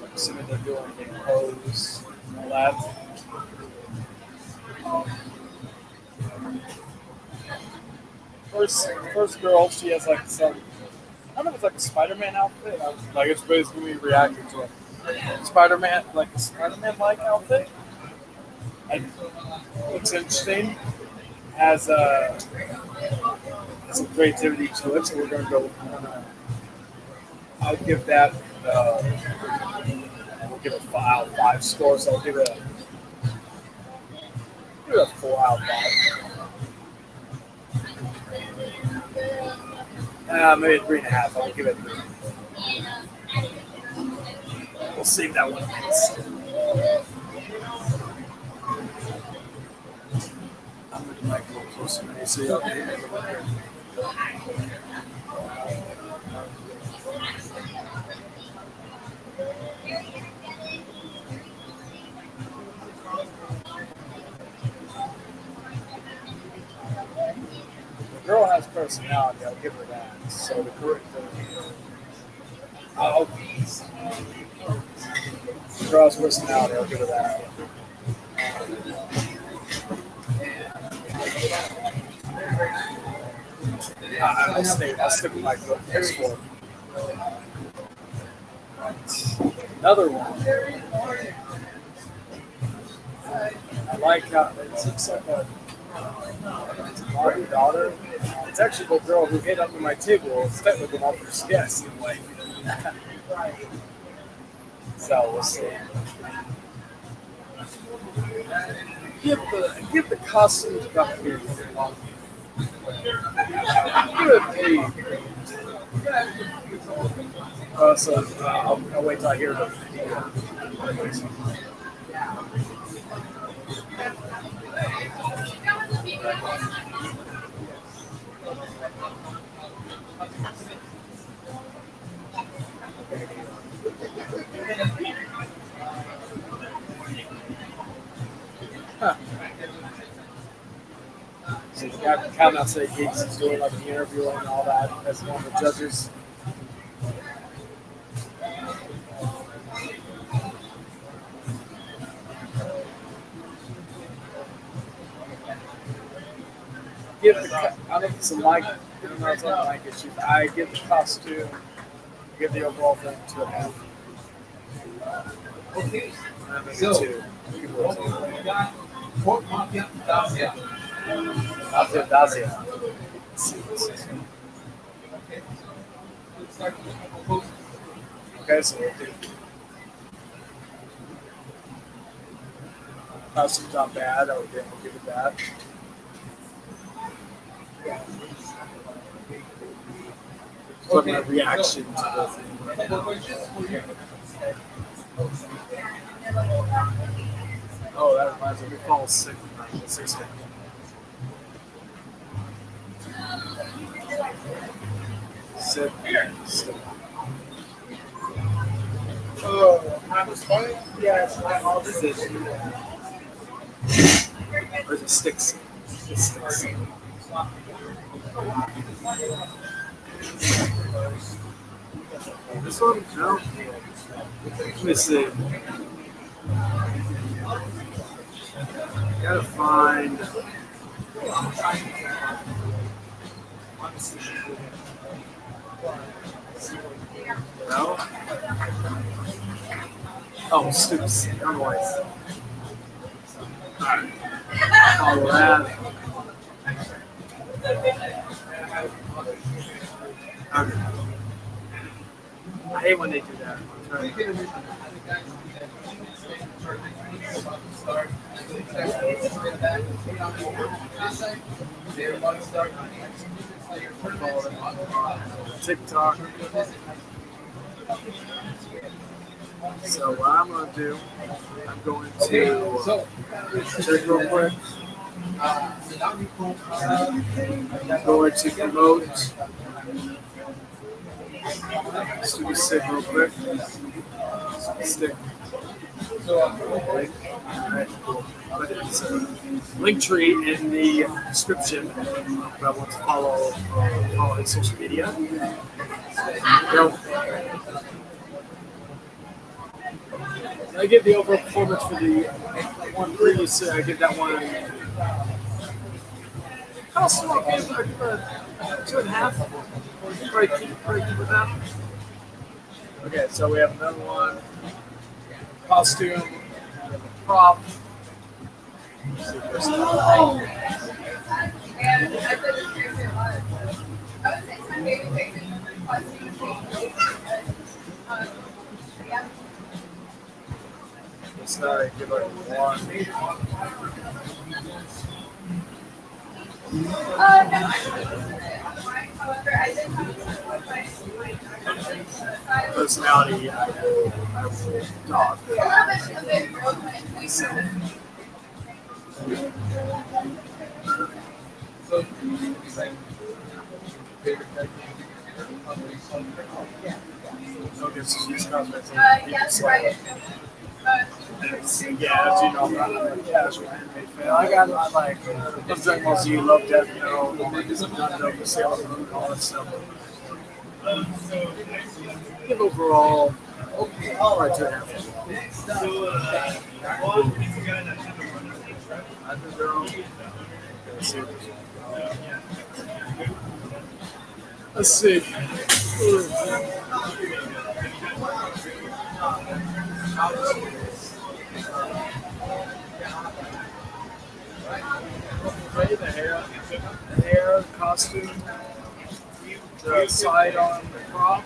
I'm assuming they're doing the pose and all that. First girl, she has like some, I don't know if it's like a Spider-Man outfit. Like it's basically reacting to a Spider-Man, like a Spider-Man-like outfit. And looks interesting. Has some creativity to it, so we're gonna go. I'll give that. We'll give it 5 scores. So I'll give it a 4 out of 5. Maybe a 3.5. I'll give it 3. We'll save that one. I'm going to mic a little closer to me so y'all can hear me. The girl has personality, I'll give her that. So the girl's personality, I'll give her that. I'll stick with my good PS4. Another one. I like how it looks like a Mario daughter. It's actually the girl who hid under my table. It's technically an officer's guest in a way. So we'll see. Give the costumes back here. So I'll wait till I hear them. Huh. So the guy from Countdown State Geeks is doing like an interview and all that as one of the judges. I don't know if it's a mic. I don't know if it's a mic issue. I give the costume, I give the overall thing 2.5. Okay. So, Dacia. Okay, so we'll do costume's not bad. I'll give it that. What's my reaction to the thing right now? Oh, that reminds me. We fall sick on the 6th. Sit. Oh, I was funny. Yes, Where's the sticks? The sticks. This one? No. Let me see. Gotta find. No. Oh, Stoops. Otherwise. Alright. Follow that. Okay. I hate when they do that. TikTok. So what I'm going to do, I'm going to check real quick. I'm going to promote. Super sick real quick. Stick. But it's a link tree in the description. If I want to follow his social media. Go. I give the overall performance for the one previous. I give that one. How small? I give a 2.5. Probably keep with that. Okay, so we have another one. Costume, prop. Let's give it a 1. Personality, I will dog. Okay, so these cosmetics. Yeah, as you know, I'm not a casual anime fan. I like Dragon Ball Z, love Death Note, all this Naruto, Sailor Moon, all that stuff. Give overall, right 2.5. Let's see. The hair, costume, the side on the prop.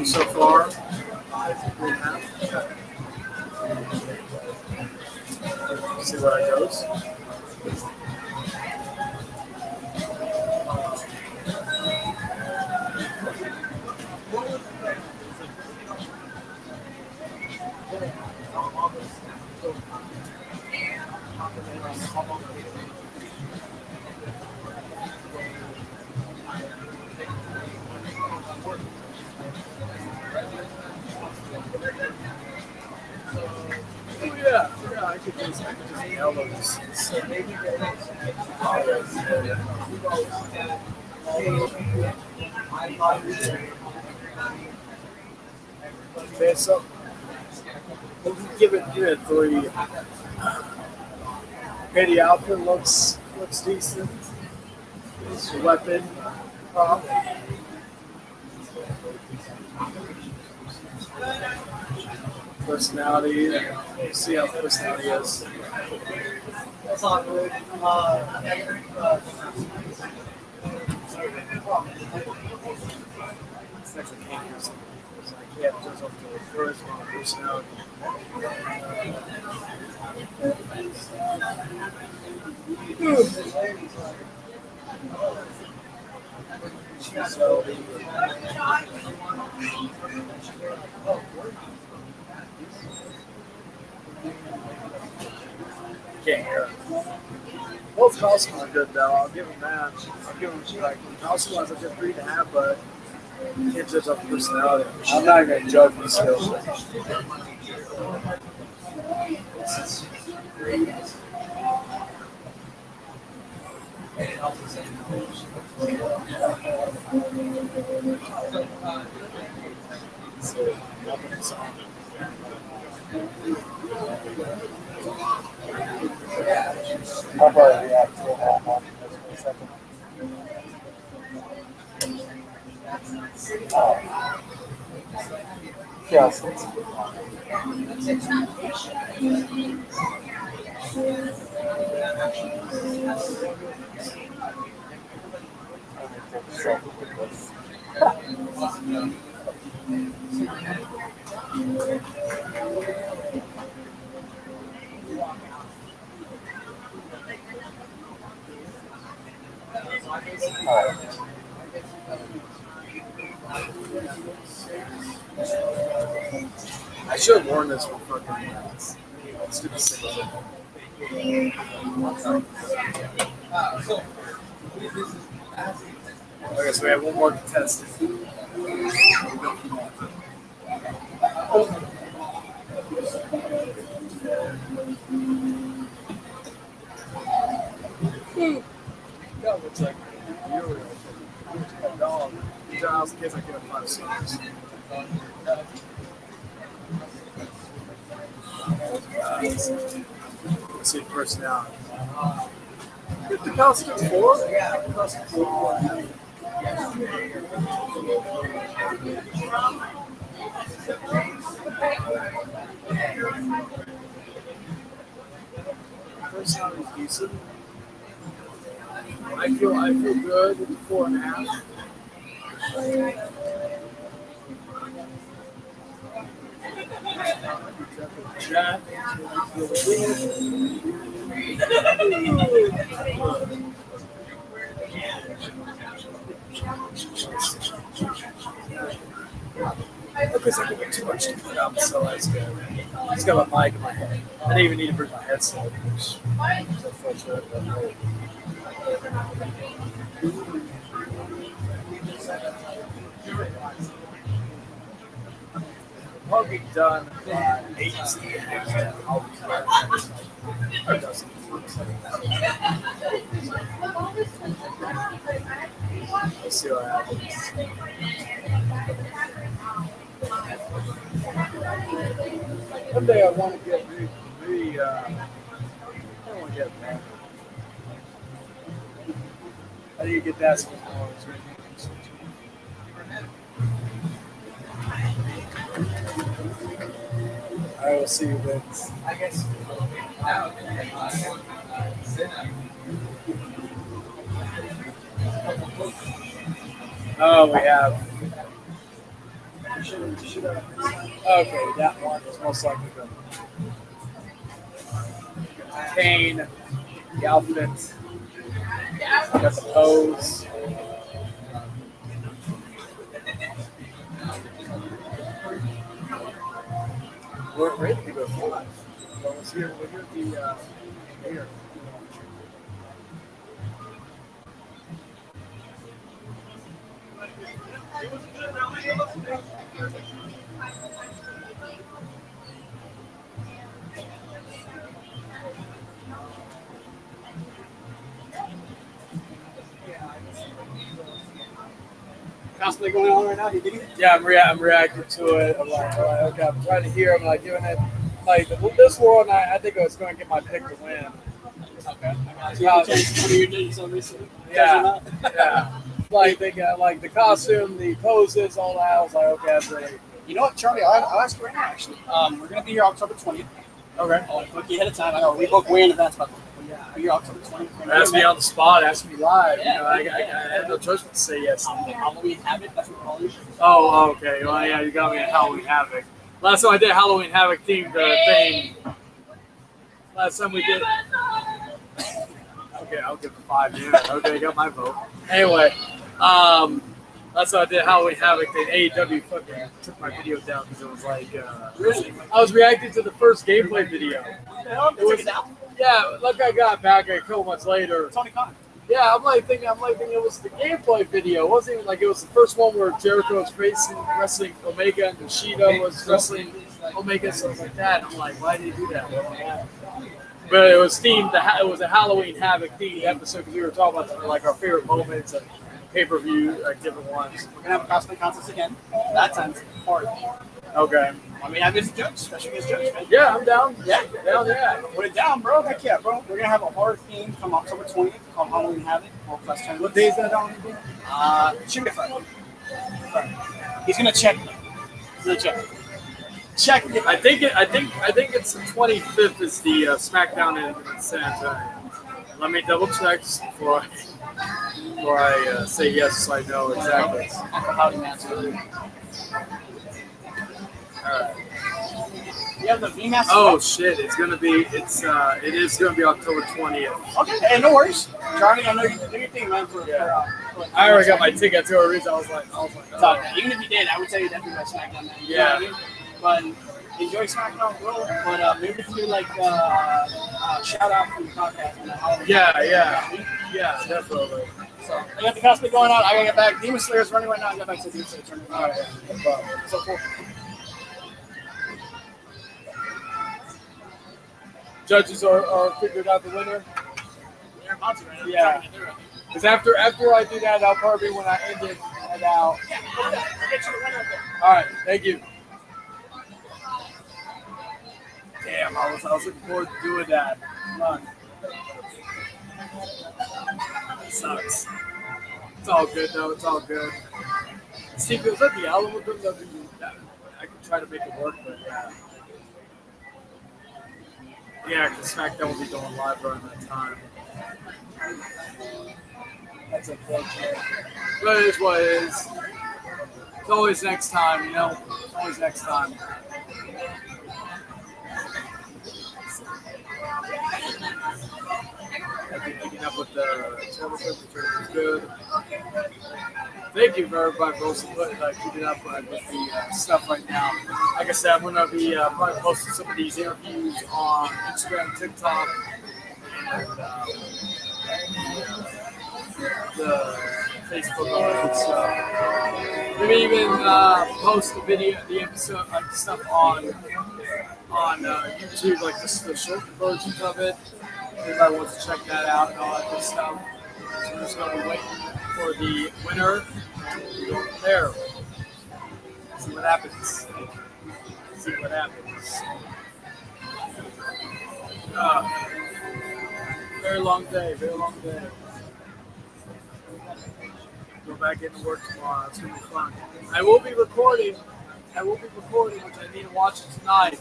So far, see where it goes. Yeah, I could just nail those. Okay, so we'll give it 3. Okay, the outfit looks decent. It's a weapon. Personality. Let's see how personality is. That's not good. It's like a candy or something. It's like, yeah, it turns off to charisma, personality. So, can't hear it. Both costumes are good though. I'll give them that. I'll give them like costume wise, I give 3.5, but you can't judge off personality. I'm not even gonna judge the skills. I'll probably react to that one for a second. Yes. I should have worn this for fucking stupid singles. Okay, so we have one more contestant. That looks like a Uriel. A dog. These are house kids I give 5 stars. Let's see personality. The costume 4? Yeah, the costume 4. Personality is decent. I feel good with the 4.5. Chat. Because I can too much to put up, so that's good. I just got my mic in my head. I didn't even need to bring my headset, which is unfortunate. I'll be done by 8. I'll be done. Or doesn't. Let's see what happens. One day I want to get I don't want to get mad. How do you get that so far? I will see you then. I guess. Oh, we have. Okay, that one is most likely good. Kane, the outfit, got the pose. We're ready to go 5. Well, let's hear the here. Cosplay going on right now? You digging it? Yeah, I'm reacting to it. I'm like, okay, I'm trying to hear. I'm like giving it like this one. I think it's going to get my pick to win. Okay. Yeah. Yeah. Like they got like the costume, the poses, all that. I was like, okay, that's ready. You know what, Charlie? I'll ask you right now, actually. We're going to be here October 20th. Okay. I'll book you ahead of time. I know we book way in advance, but when You're October 20th. Ask me on the spot, ask me live. Yeah, You know, I had no choice but to say yes. Halloween Havoc, that's what we call it. Oh, okay. Well, yeah, you got me at Halloween Havoc. Last time I did Halloween Havoc themed thing. Last time we did. Okay, I'll give it 5. Yeah, okay, got my vote. Anyway, last time I did Halloween Havoc thing. AEW fucking took my video down because it was like. Really? I was reacting to the first gameplay video. It was down. Yeah, like I got back a couple months later. Tony Khan. Yeah, I'm like thinking it was the gameplay video. It wasn't even like it was the first one where Jericho was wrestling Omega and Kushida was wrestling Omega, stuff like that. I'm like, why did he do that? But it was themed. It was a Halloween Havoc themed episode because we were talking about like our favorite moments and pay-per-view, like different ones. We're gonna have a cosplay contest again. That time's hard. Okay. I mean, I'm as a judge, special guest judge, man. Yeah, I'm down. Yeah, Down. Yeah. Put it down, bro. Heck yeah, bro. We're gonna have a horror theme come October 20th called Halloween Havoc. World-class tournament. What day is that on again? Should be Friday. He's gonna check me. He's gonna check. Check me. I think it's the 25th is the SmackDown in San Antonio. Let me double check before I say yes, so I know exactly. Howdy, man. Alright. You have the VMAS. Oh shit! It is gonna be October 20th. Okay, hey, no worries. Charlie, I know you do your thing, man. I already got my ticket to a reason. I was like, Even if you did, I would say you definitely go SmackDown, man. You Yeah. know what I mean? But enjoy SmackDown, bro. But maybe we can do like shout out from the podcast. You know, yeah, definitely. So I got the cosplay going on. I gotta get back. Demon Slayer's running right now. I got back to the Demon Slayer tournament. All right. So cool. Judges are figured out the winner. They're about to right now. Yeah. Because after I do that, I'll probably when I end it, head out. Yeah, we'll get you the winner. All right, thank you. Damn, I was looking forward to doing that. Come on. That sucks. It's all good though. It's all good. Steve, was that the album with them? I could try to make it work, but yeah. Yeah, because SmackDown will be going live around that time. That's unfortunate. But it is what it is. It's always next time, you know? It's always next time. I've been keeping up with the tournament. The tournament is good. Thank you for everybody for also keeping up with the stuff right now. Like I said, I'm going to be probably posting some of these interviews on Instagram, TikTok, and the Facebook, all that good stuff. Maybe even post the episode, like stuff on YouTube, like the short versions of it. If anybody wants to check that out and all that good stuff. So we're just going to wait for the winner. Go from there. See what happens. Very long day. Go back into work tomorrow. It's going to be fun. I will be recording, which I need to watch it tonight.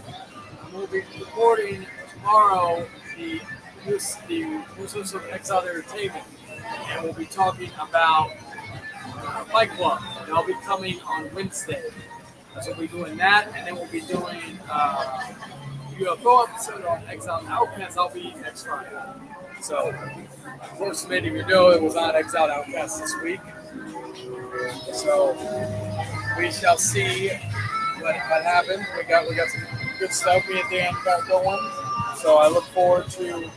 I will be recording tomorrow the Muslims of Exile Entertainment, and we'll be talking about Fight Club. And I'll be coming on Wednesday. So we'll be doing that, and then we'll be doing UFO episode on Exile Outcast. I'll be next Friday. So, of course, many of you know it was on Exile Outcast this week. So we shall see what happens. We got some good stuff. Me and Dan got going. So I look forward to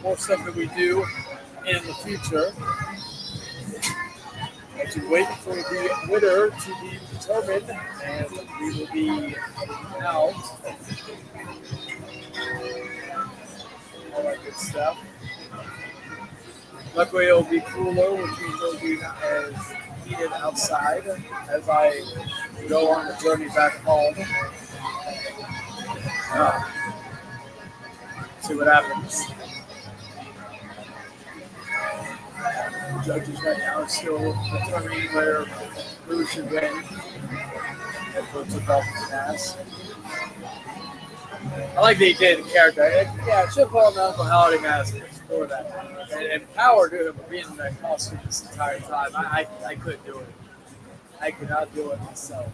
more stuff that we do in the future. And to wait for the winner to be determined, and we will be out. All that good stuff. Luckily, it'll be cooler, which means it'll be not as heated outside as I go on the journey back home. See what happens. The judges right now are still determining who should win. Head coach of Dolphins pass. I like that he did the character. Yeah, I should put on the Uncle Holiday mask for that. And power to him for being in that costume this entire time. I couldn't do it. I could not do it myself.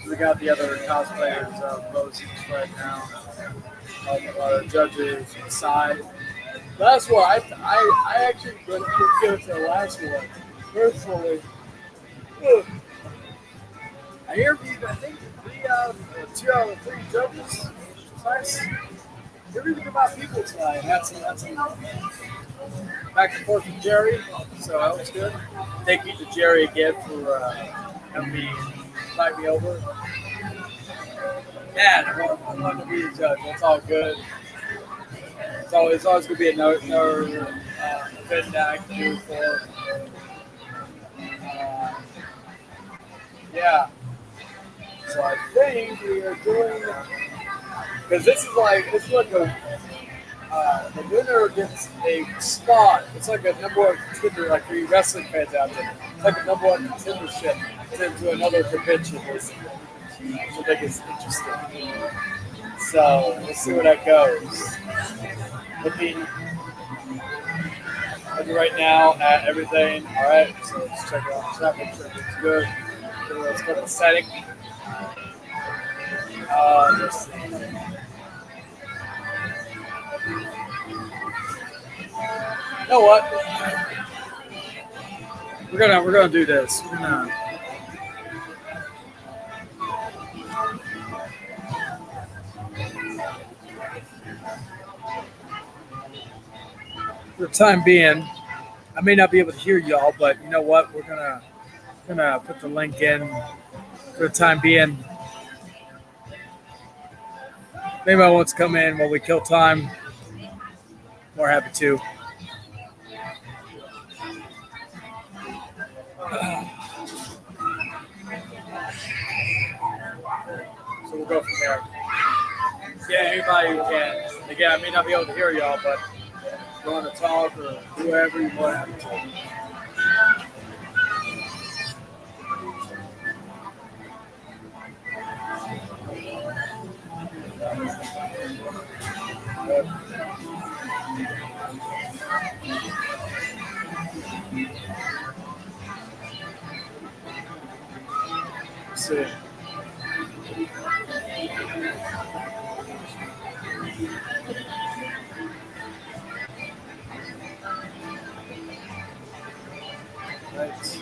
We got the other cosplayers posing right now. Our judges inside. Last one, I actually would give it to the last one. Personally, I hear I think 2 out of 3 judges. Nice. You're reading about people tonight. That's back and forth with Jerry, so that was good. Thank you to Jerry again for having me invite me over. Yeah, I want to be a judge. That's all good. It's always going to be another event that I can do for. Yeah. So I think we are doing, because this is like the winner gets a spot. It's like a number one contender, like for you wrestling fans out there. It's like a number one contendership to another convention, basically. Which I think is interesting. So we'll see where that goes. Looking right now at everything. All right, so let's check it out. Chat, make sure it's good. Let's go to the setting. Let's see. You know what? We're gonna do this. For the time being, I may not be able to hear y'all, but you know what? We're gonna put the link in for the time being. If anybody wants to come in while we kill time, more happy to. So we'll go from there. Yeah, anybody who can. Again, I may not be able to hear y'all, but if you want to talk or whoever, you're more happy to. Let's see. Right.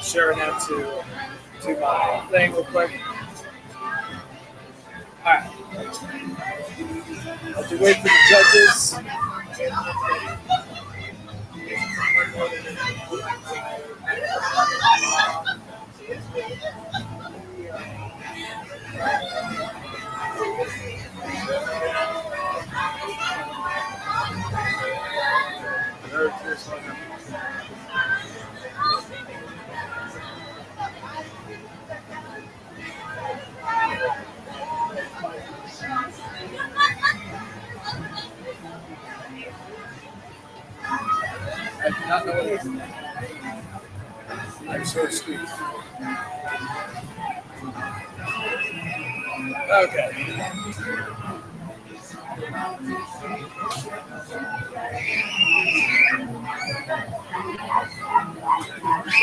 Sharing that to my thing real quick. All right. Have to wait for the judges. I do not know what it is. I'm so sweet. Okay. It's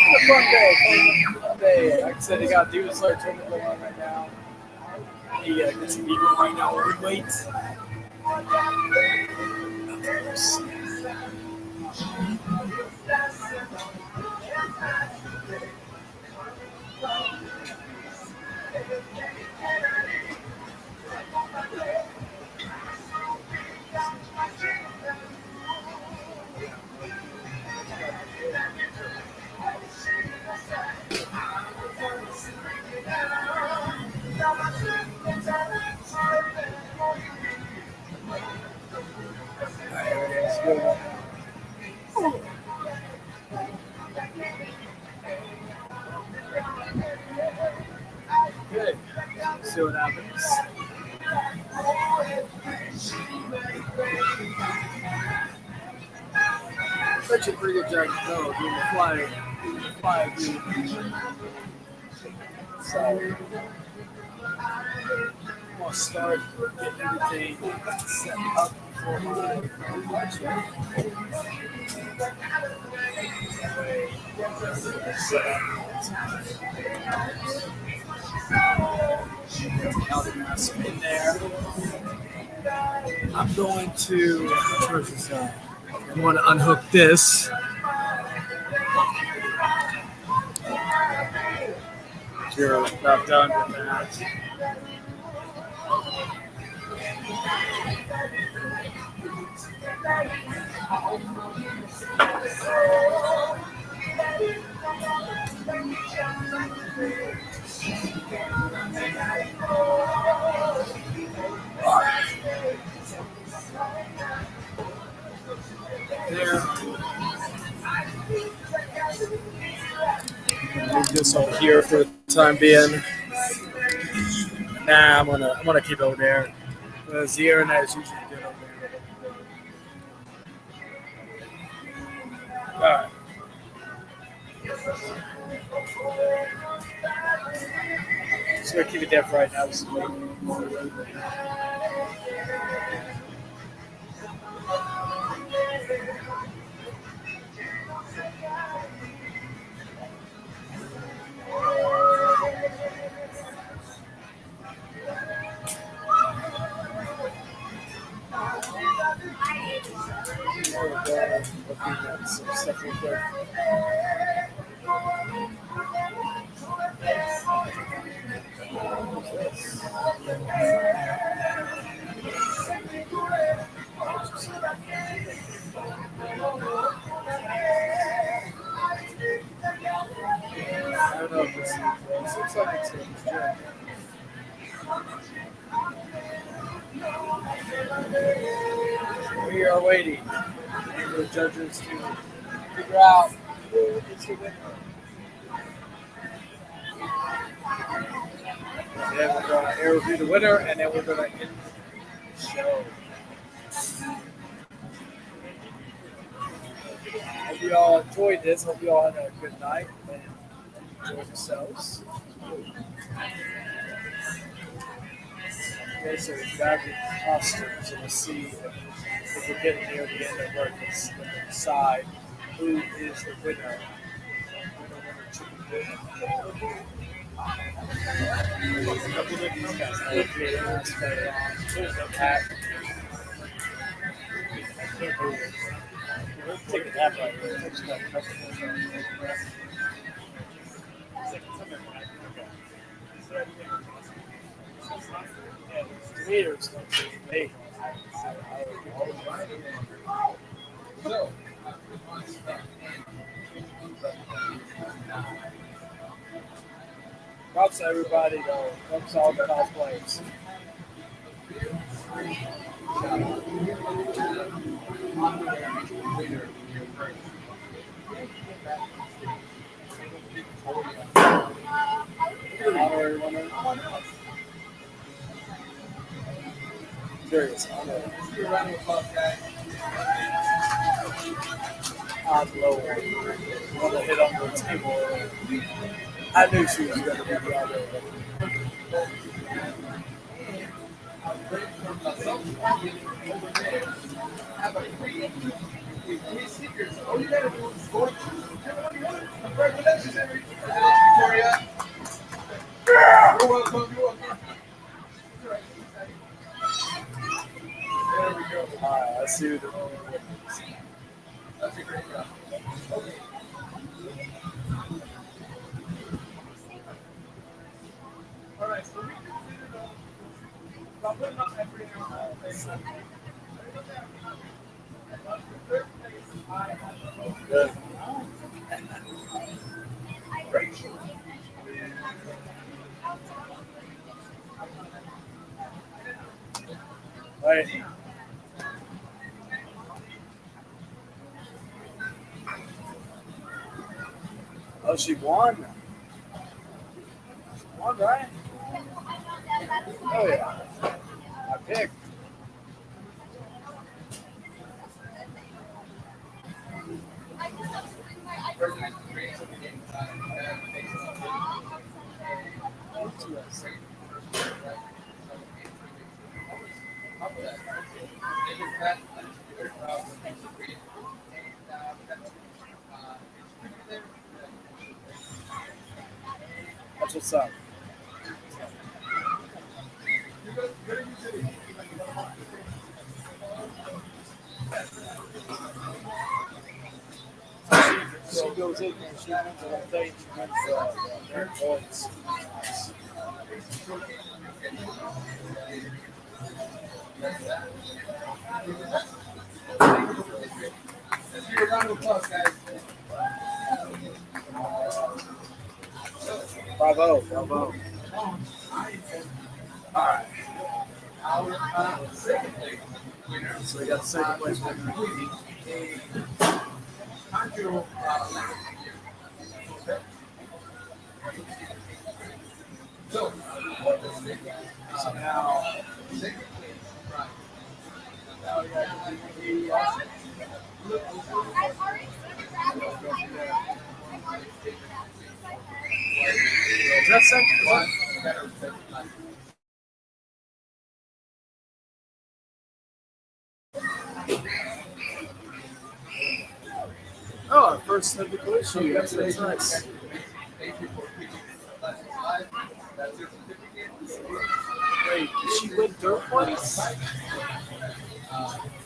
a fun day. Like I said, they got Demon Slayer tournament going on right now. He gets some people right now while we wait. Everything's good. Okay, see what happens. Such a pretty good job doing the fly view. So, I'm gonna start getting everything set up for my check. Now the mask in there. I'm going to charge this up. I'm going to unhook this. You're about done with that. There. Move this over here for the time being. Nah, I'm gonna keep it over there. Because the internet is usually good over there. Alright. Just gonna keep it there for right now. Looking at some stuff real quick. I don't know if this looks like it's a we are waiting for the judges to figure out who is the winner. And then we're going to air review the winner, and then we're going to end the show. Hope you all enjoyed this. Hope you all had a good night and enjoyed yourselves. Okay, so we've got the costumes, and we'll see if we're getting near the end of work. Let's decide who is the winner. Take a nap right here. Meters. Hey. Props to everybody though. Props to all the cosplayers. Curious. I'm low. I'm gonna hit on the table. I knew she was gonna be the other. You're welcome. You're welcome. There we go. Alright, let's see who the That's a great job. All right, so we consider about putting up every good. Right. Oh, she won. She won, right? Oh yeah. I picked. That's what's up. She goes in and she wins the whole thing. She wins their points. Bravo, bravo. All right. So we got the second place winner. So now we got is that second one? Oh, our first technical issue. That's nice. Wait, did she win third place?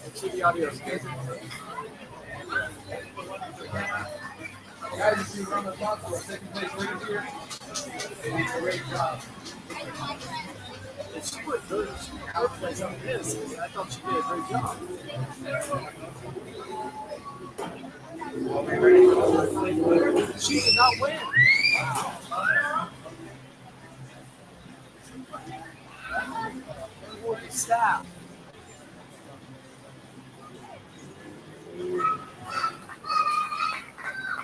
Let's see the audio. Guys, you run the clock for a second place winner here. Great job. If she went third place on this, I thought she did a great job. She did not win. Holy staff.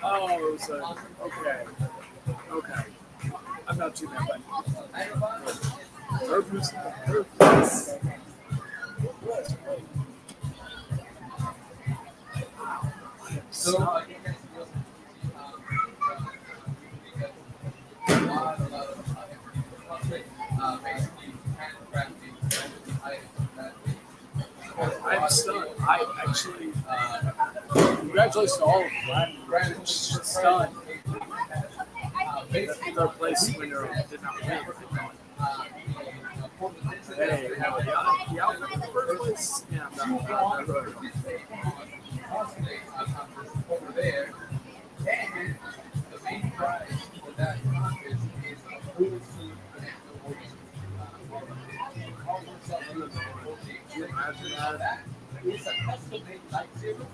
Oh, it was okay. Okay. I'm not too mad. Third place. So, I'm stunned. I actually, congratulations to all of them. I'm stunned. The third place winner did not win. Hey, the outfit in the first place? Yeah, I'm not good. Over there, and the main prize for that contest is a full suit it's a custom-made lightsaber.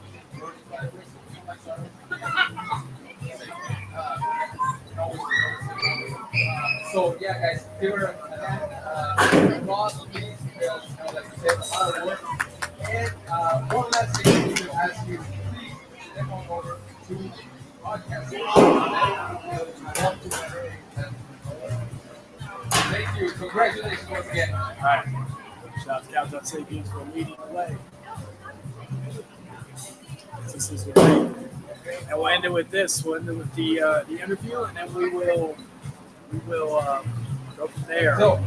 So yeah, guys, they were applause please because like I said, a lot of work. And one last thing I need to ask you, please step on over to the podcast. Thank you. Congratulations once again. All right. Shout out to Captain Sapiens for leading the way. This is great. And we'll end it with this. We'll end it with the interview, and then we will go from there. So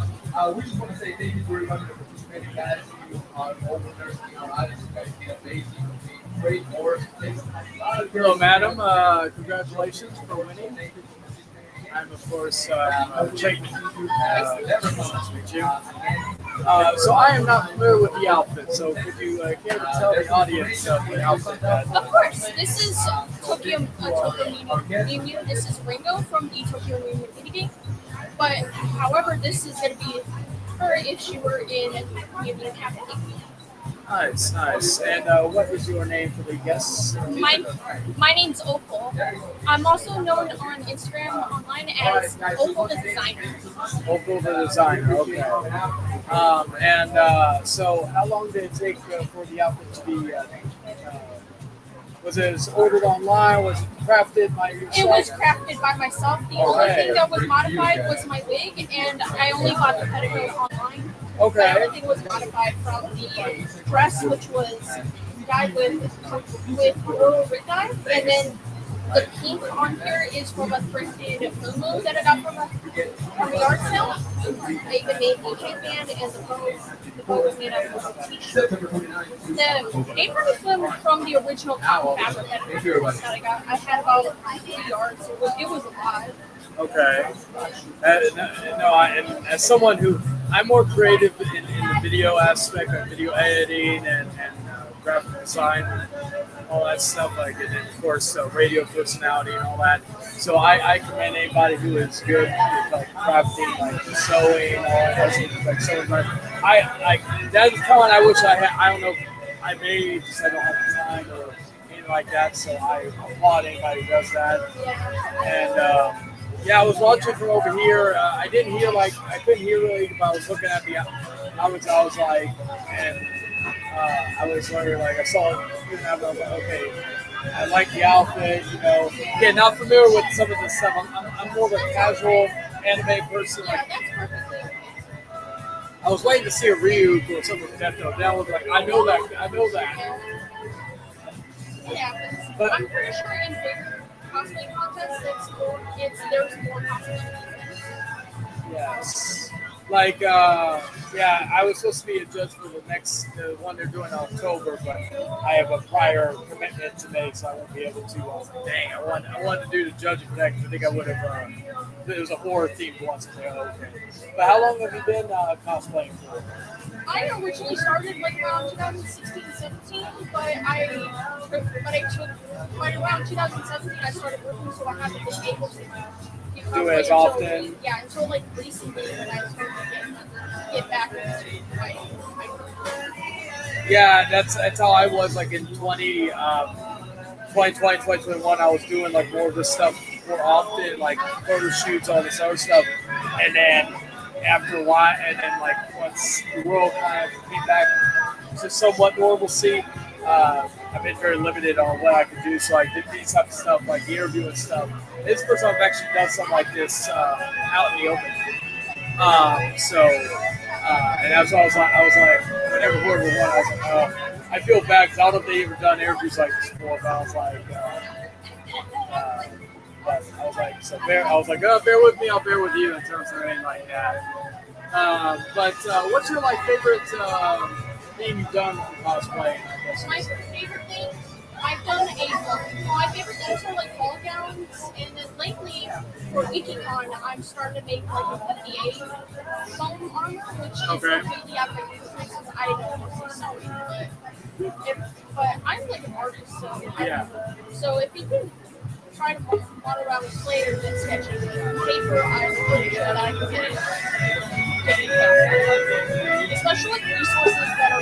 we just want to say thank you very much for participating, guys. You are all winners. Our audience, you guys did amazing. Great work. Hello, madam. Congratulations for winning. I'm, of course, Chayton. Nice to meet you. So I am not familiar with the outfit, so could you care to tell the audience the outfit that... Of course, this is Tokyo Mew. This is Ringo from the Tokyo Mew Mini Game. But, however, this is going to be her if she were in the Academy. Nice. And what is your name for the guests? My name's Opal. I'm also known on Instagram online as Opal the Designer. Opal the designer. Okay. So, how long did it take for the outfit to be? Was it ordered online? Was it crafted by yourself? It was crafted by myself. The only thing that was modified was my wig, and I only got the petticoat online. Okay. Everything was modified from the dress, which was dyed with oil red dye, and then the pink on here is from a thrifted logo that I got from the art sale. I even made the headband and the bow was made out of a t-shirt. The apron was from the original cotton fabric that I got. I had about 3 yards. It was a lot. Okay. And as someone who I'm more creative in the video aspect of video editing and graphic design and all that stuff, like, and then of course radio personality and all that. So I commend anybody who is good with like crafting, like sewing, all that, like sewing. That's talent I wish I had. I don't know. I may just I don't have the time or anything like that. So I applaud anybody who does that. And yeah, I was watching from over here. I couldn't hear really, but I was looking at I was like, and I was wondering, like, I saw it, and I was like, okay, I like the outfit, Again, not familiar with some of the stuff. I'm more of a casual anime person. Like, I was waiting to see a Ryuk or something like that, though. That was like, I know that. Yeah, but I'm pretty sure in bigger cosplay contests, there's more cosplay. Yes. Like, I was supposed to be a judge for the one they're doing in October, but I have a prior commitment to make, so I won't be able to. Dang, I wanted to do the judging for that because I think I would have. It was a horror themed once. Okay. But how long have you been cosplaying for? I originally started like around 2016, 17, but I took right around 2017. I started working, so I haven't been able to do it as often. Until like recently when I started to get back into my Yeah, that's how I was like in 2020, 2021. I was doing like more of this stuff more often, like photo shoots, all this other stuff, and then after a while, and then like once the world kind of came back to somewhat normalcy, I've been very limited on what I can do. So I did these type of stuff, like the interview and stuff. This is the first time I've actually done something like this out in the open. And that's why I was like, whenever whoever won, I was like, oh, I feel bad because I don't know if they ever done interviews like this before. But I was like, bear with me, I'll bear with you in terms of anything like that. But what's your favorite thing you've done for cosplaying? I guess. My favorite thing, I've done my favorite things are like ball gowns, and then lately for WikiCon, I'm starting to make like a PDA foam armor, which is completely out of my comfort zone because I don't know sewing, but I'm like an artist, so if you can try to model around with slayers and sketching paper, I'm pretty sure that I can get it. Especially like resources that are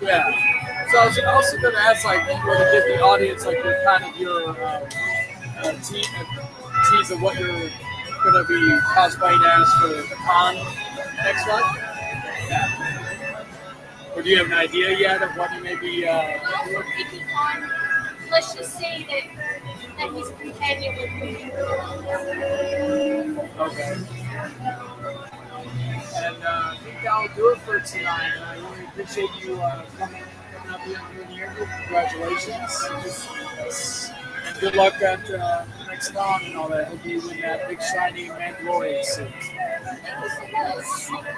yeah. So I was also going to ask, like, to give the audience, like, your kind of your tease of what you're going to be cosplaying as for the con next month. Yeah. Or do you have an idea yet of what you may be? For WikiCon, let's just say that he's a companion with me. Okay. And I think that'll do it for tonight. And I really appreciate you coming up here and doing the interview. Congratulations. And good luck at the next con and all that. Hope you win that big shiny Mandalorian suit. Thank you so much.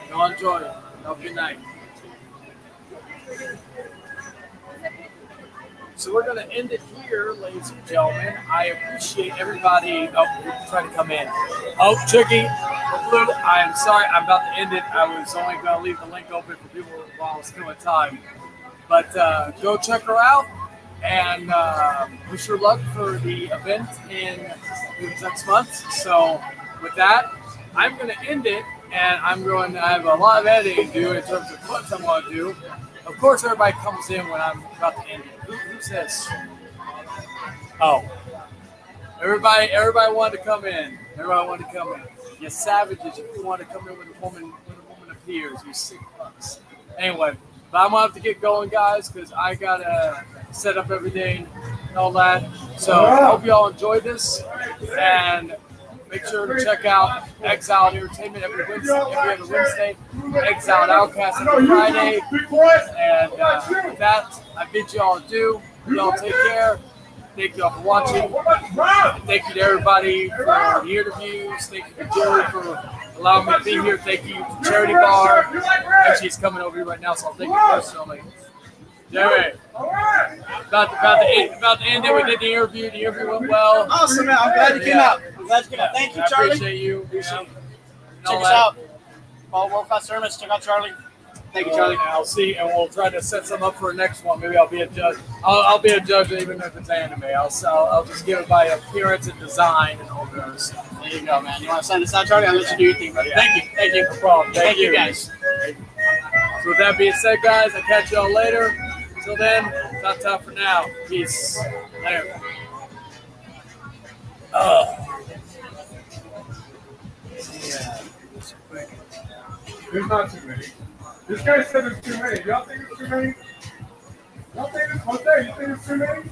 Y'all enjoy it. Have a good night. So we're going to end it here, ladies and gentlemen. I appreciate everybody. Oh, we're trying to come in. Oh, Chicky, I'm sorry. I'm about to end it. I was only going to leave the link open for people while I was still in time. But go check her out. And wish her luck for the event in next month. So with that, I'm going to end it. and I'm going to have a lot of editing to do in terms of clips I'm going to do. Of course, everybody comes in when I'm about to end it. Who's this? Oh, everybody wanted to come in. Everybody wanted to come in. You savages, if you want to come in when a woman appears, you sick fucks. Anyway, but I'm gonna have to get going, guys, because I gotta set up everything and all that. So I hope you all enjoyed this, and make sure to check out Exiled Entertainment every Wednesday, Exiled Outcast every Friday. And with that, I bid you all adieu. You all take care. Thank you all for watching. And thank you to everybody for the interviews. Thank you to Jerry for allowing me to be here. Thank you to Cherrity Bar. And she's coming over here right now, so I'll thank you personally. Jerry, about to end it. We did the interview. The interview went well. Awesome, man. I'm glad you came out. Thank you, Charlie. I appreciate you. Check us out. Follow World Class Tournaments. Check out Charlie. Thank you, Charlie. I'll see, and we'll try to set some up for the next one. Maybe I'll be a judge. I'll be a judge even if it's anime. I'll just give it by appearance and design and all that other stuff. There you go, man. You want to sign this out, Charlie? I'll let you do your thing, buddy. Thank you. Thank you. No problem. Thank you, guys. So with that being said, guys, I'll catch y'all later. Until then, ta-ta for now. Peace. Later. There's not too many. This guy said there's too many. Y'all think it's too many? Y'all think it's what's that? You think it's too many?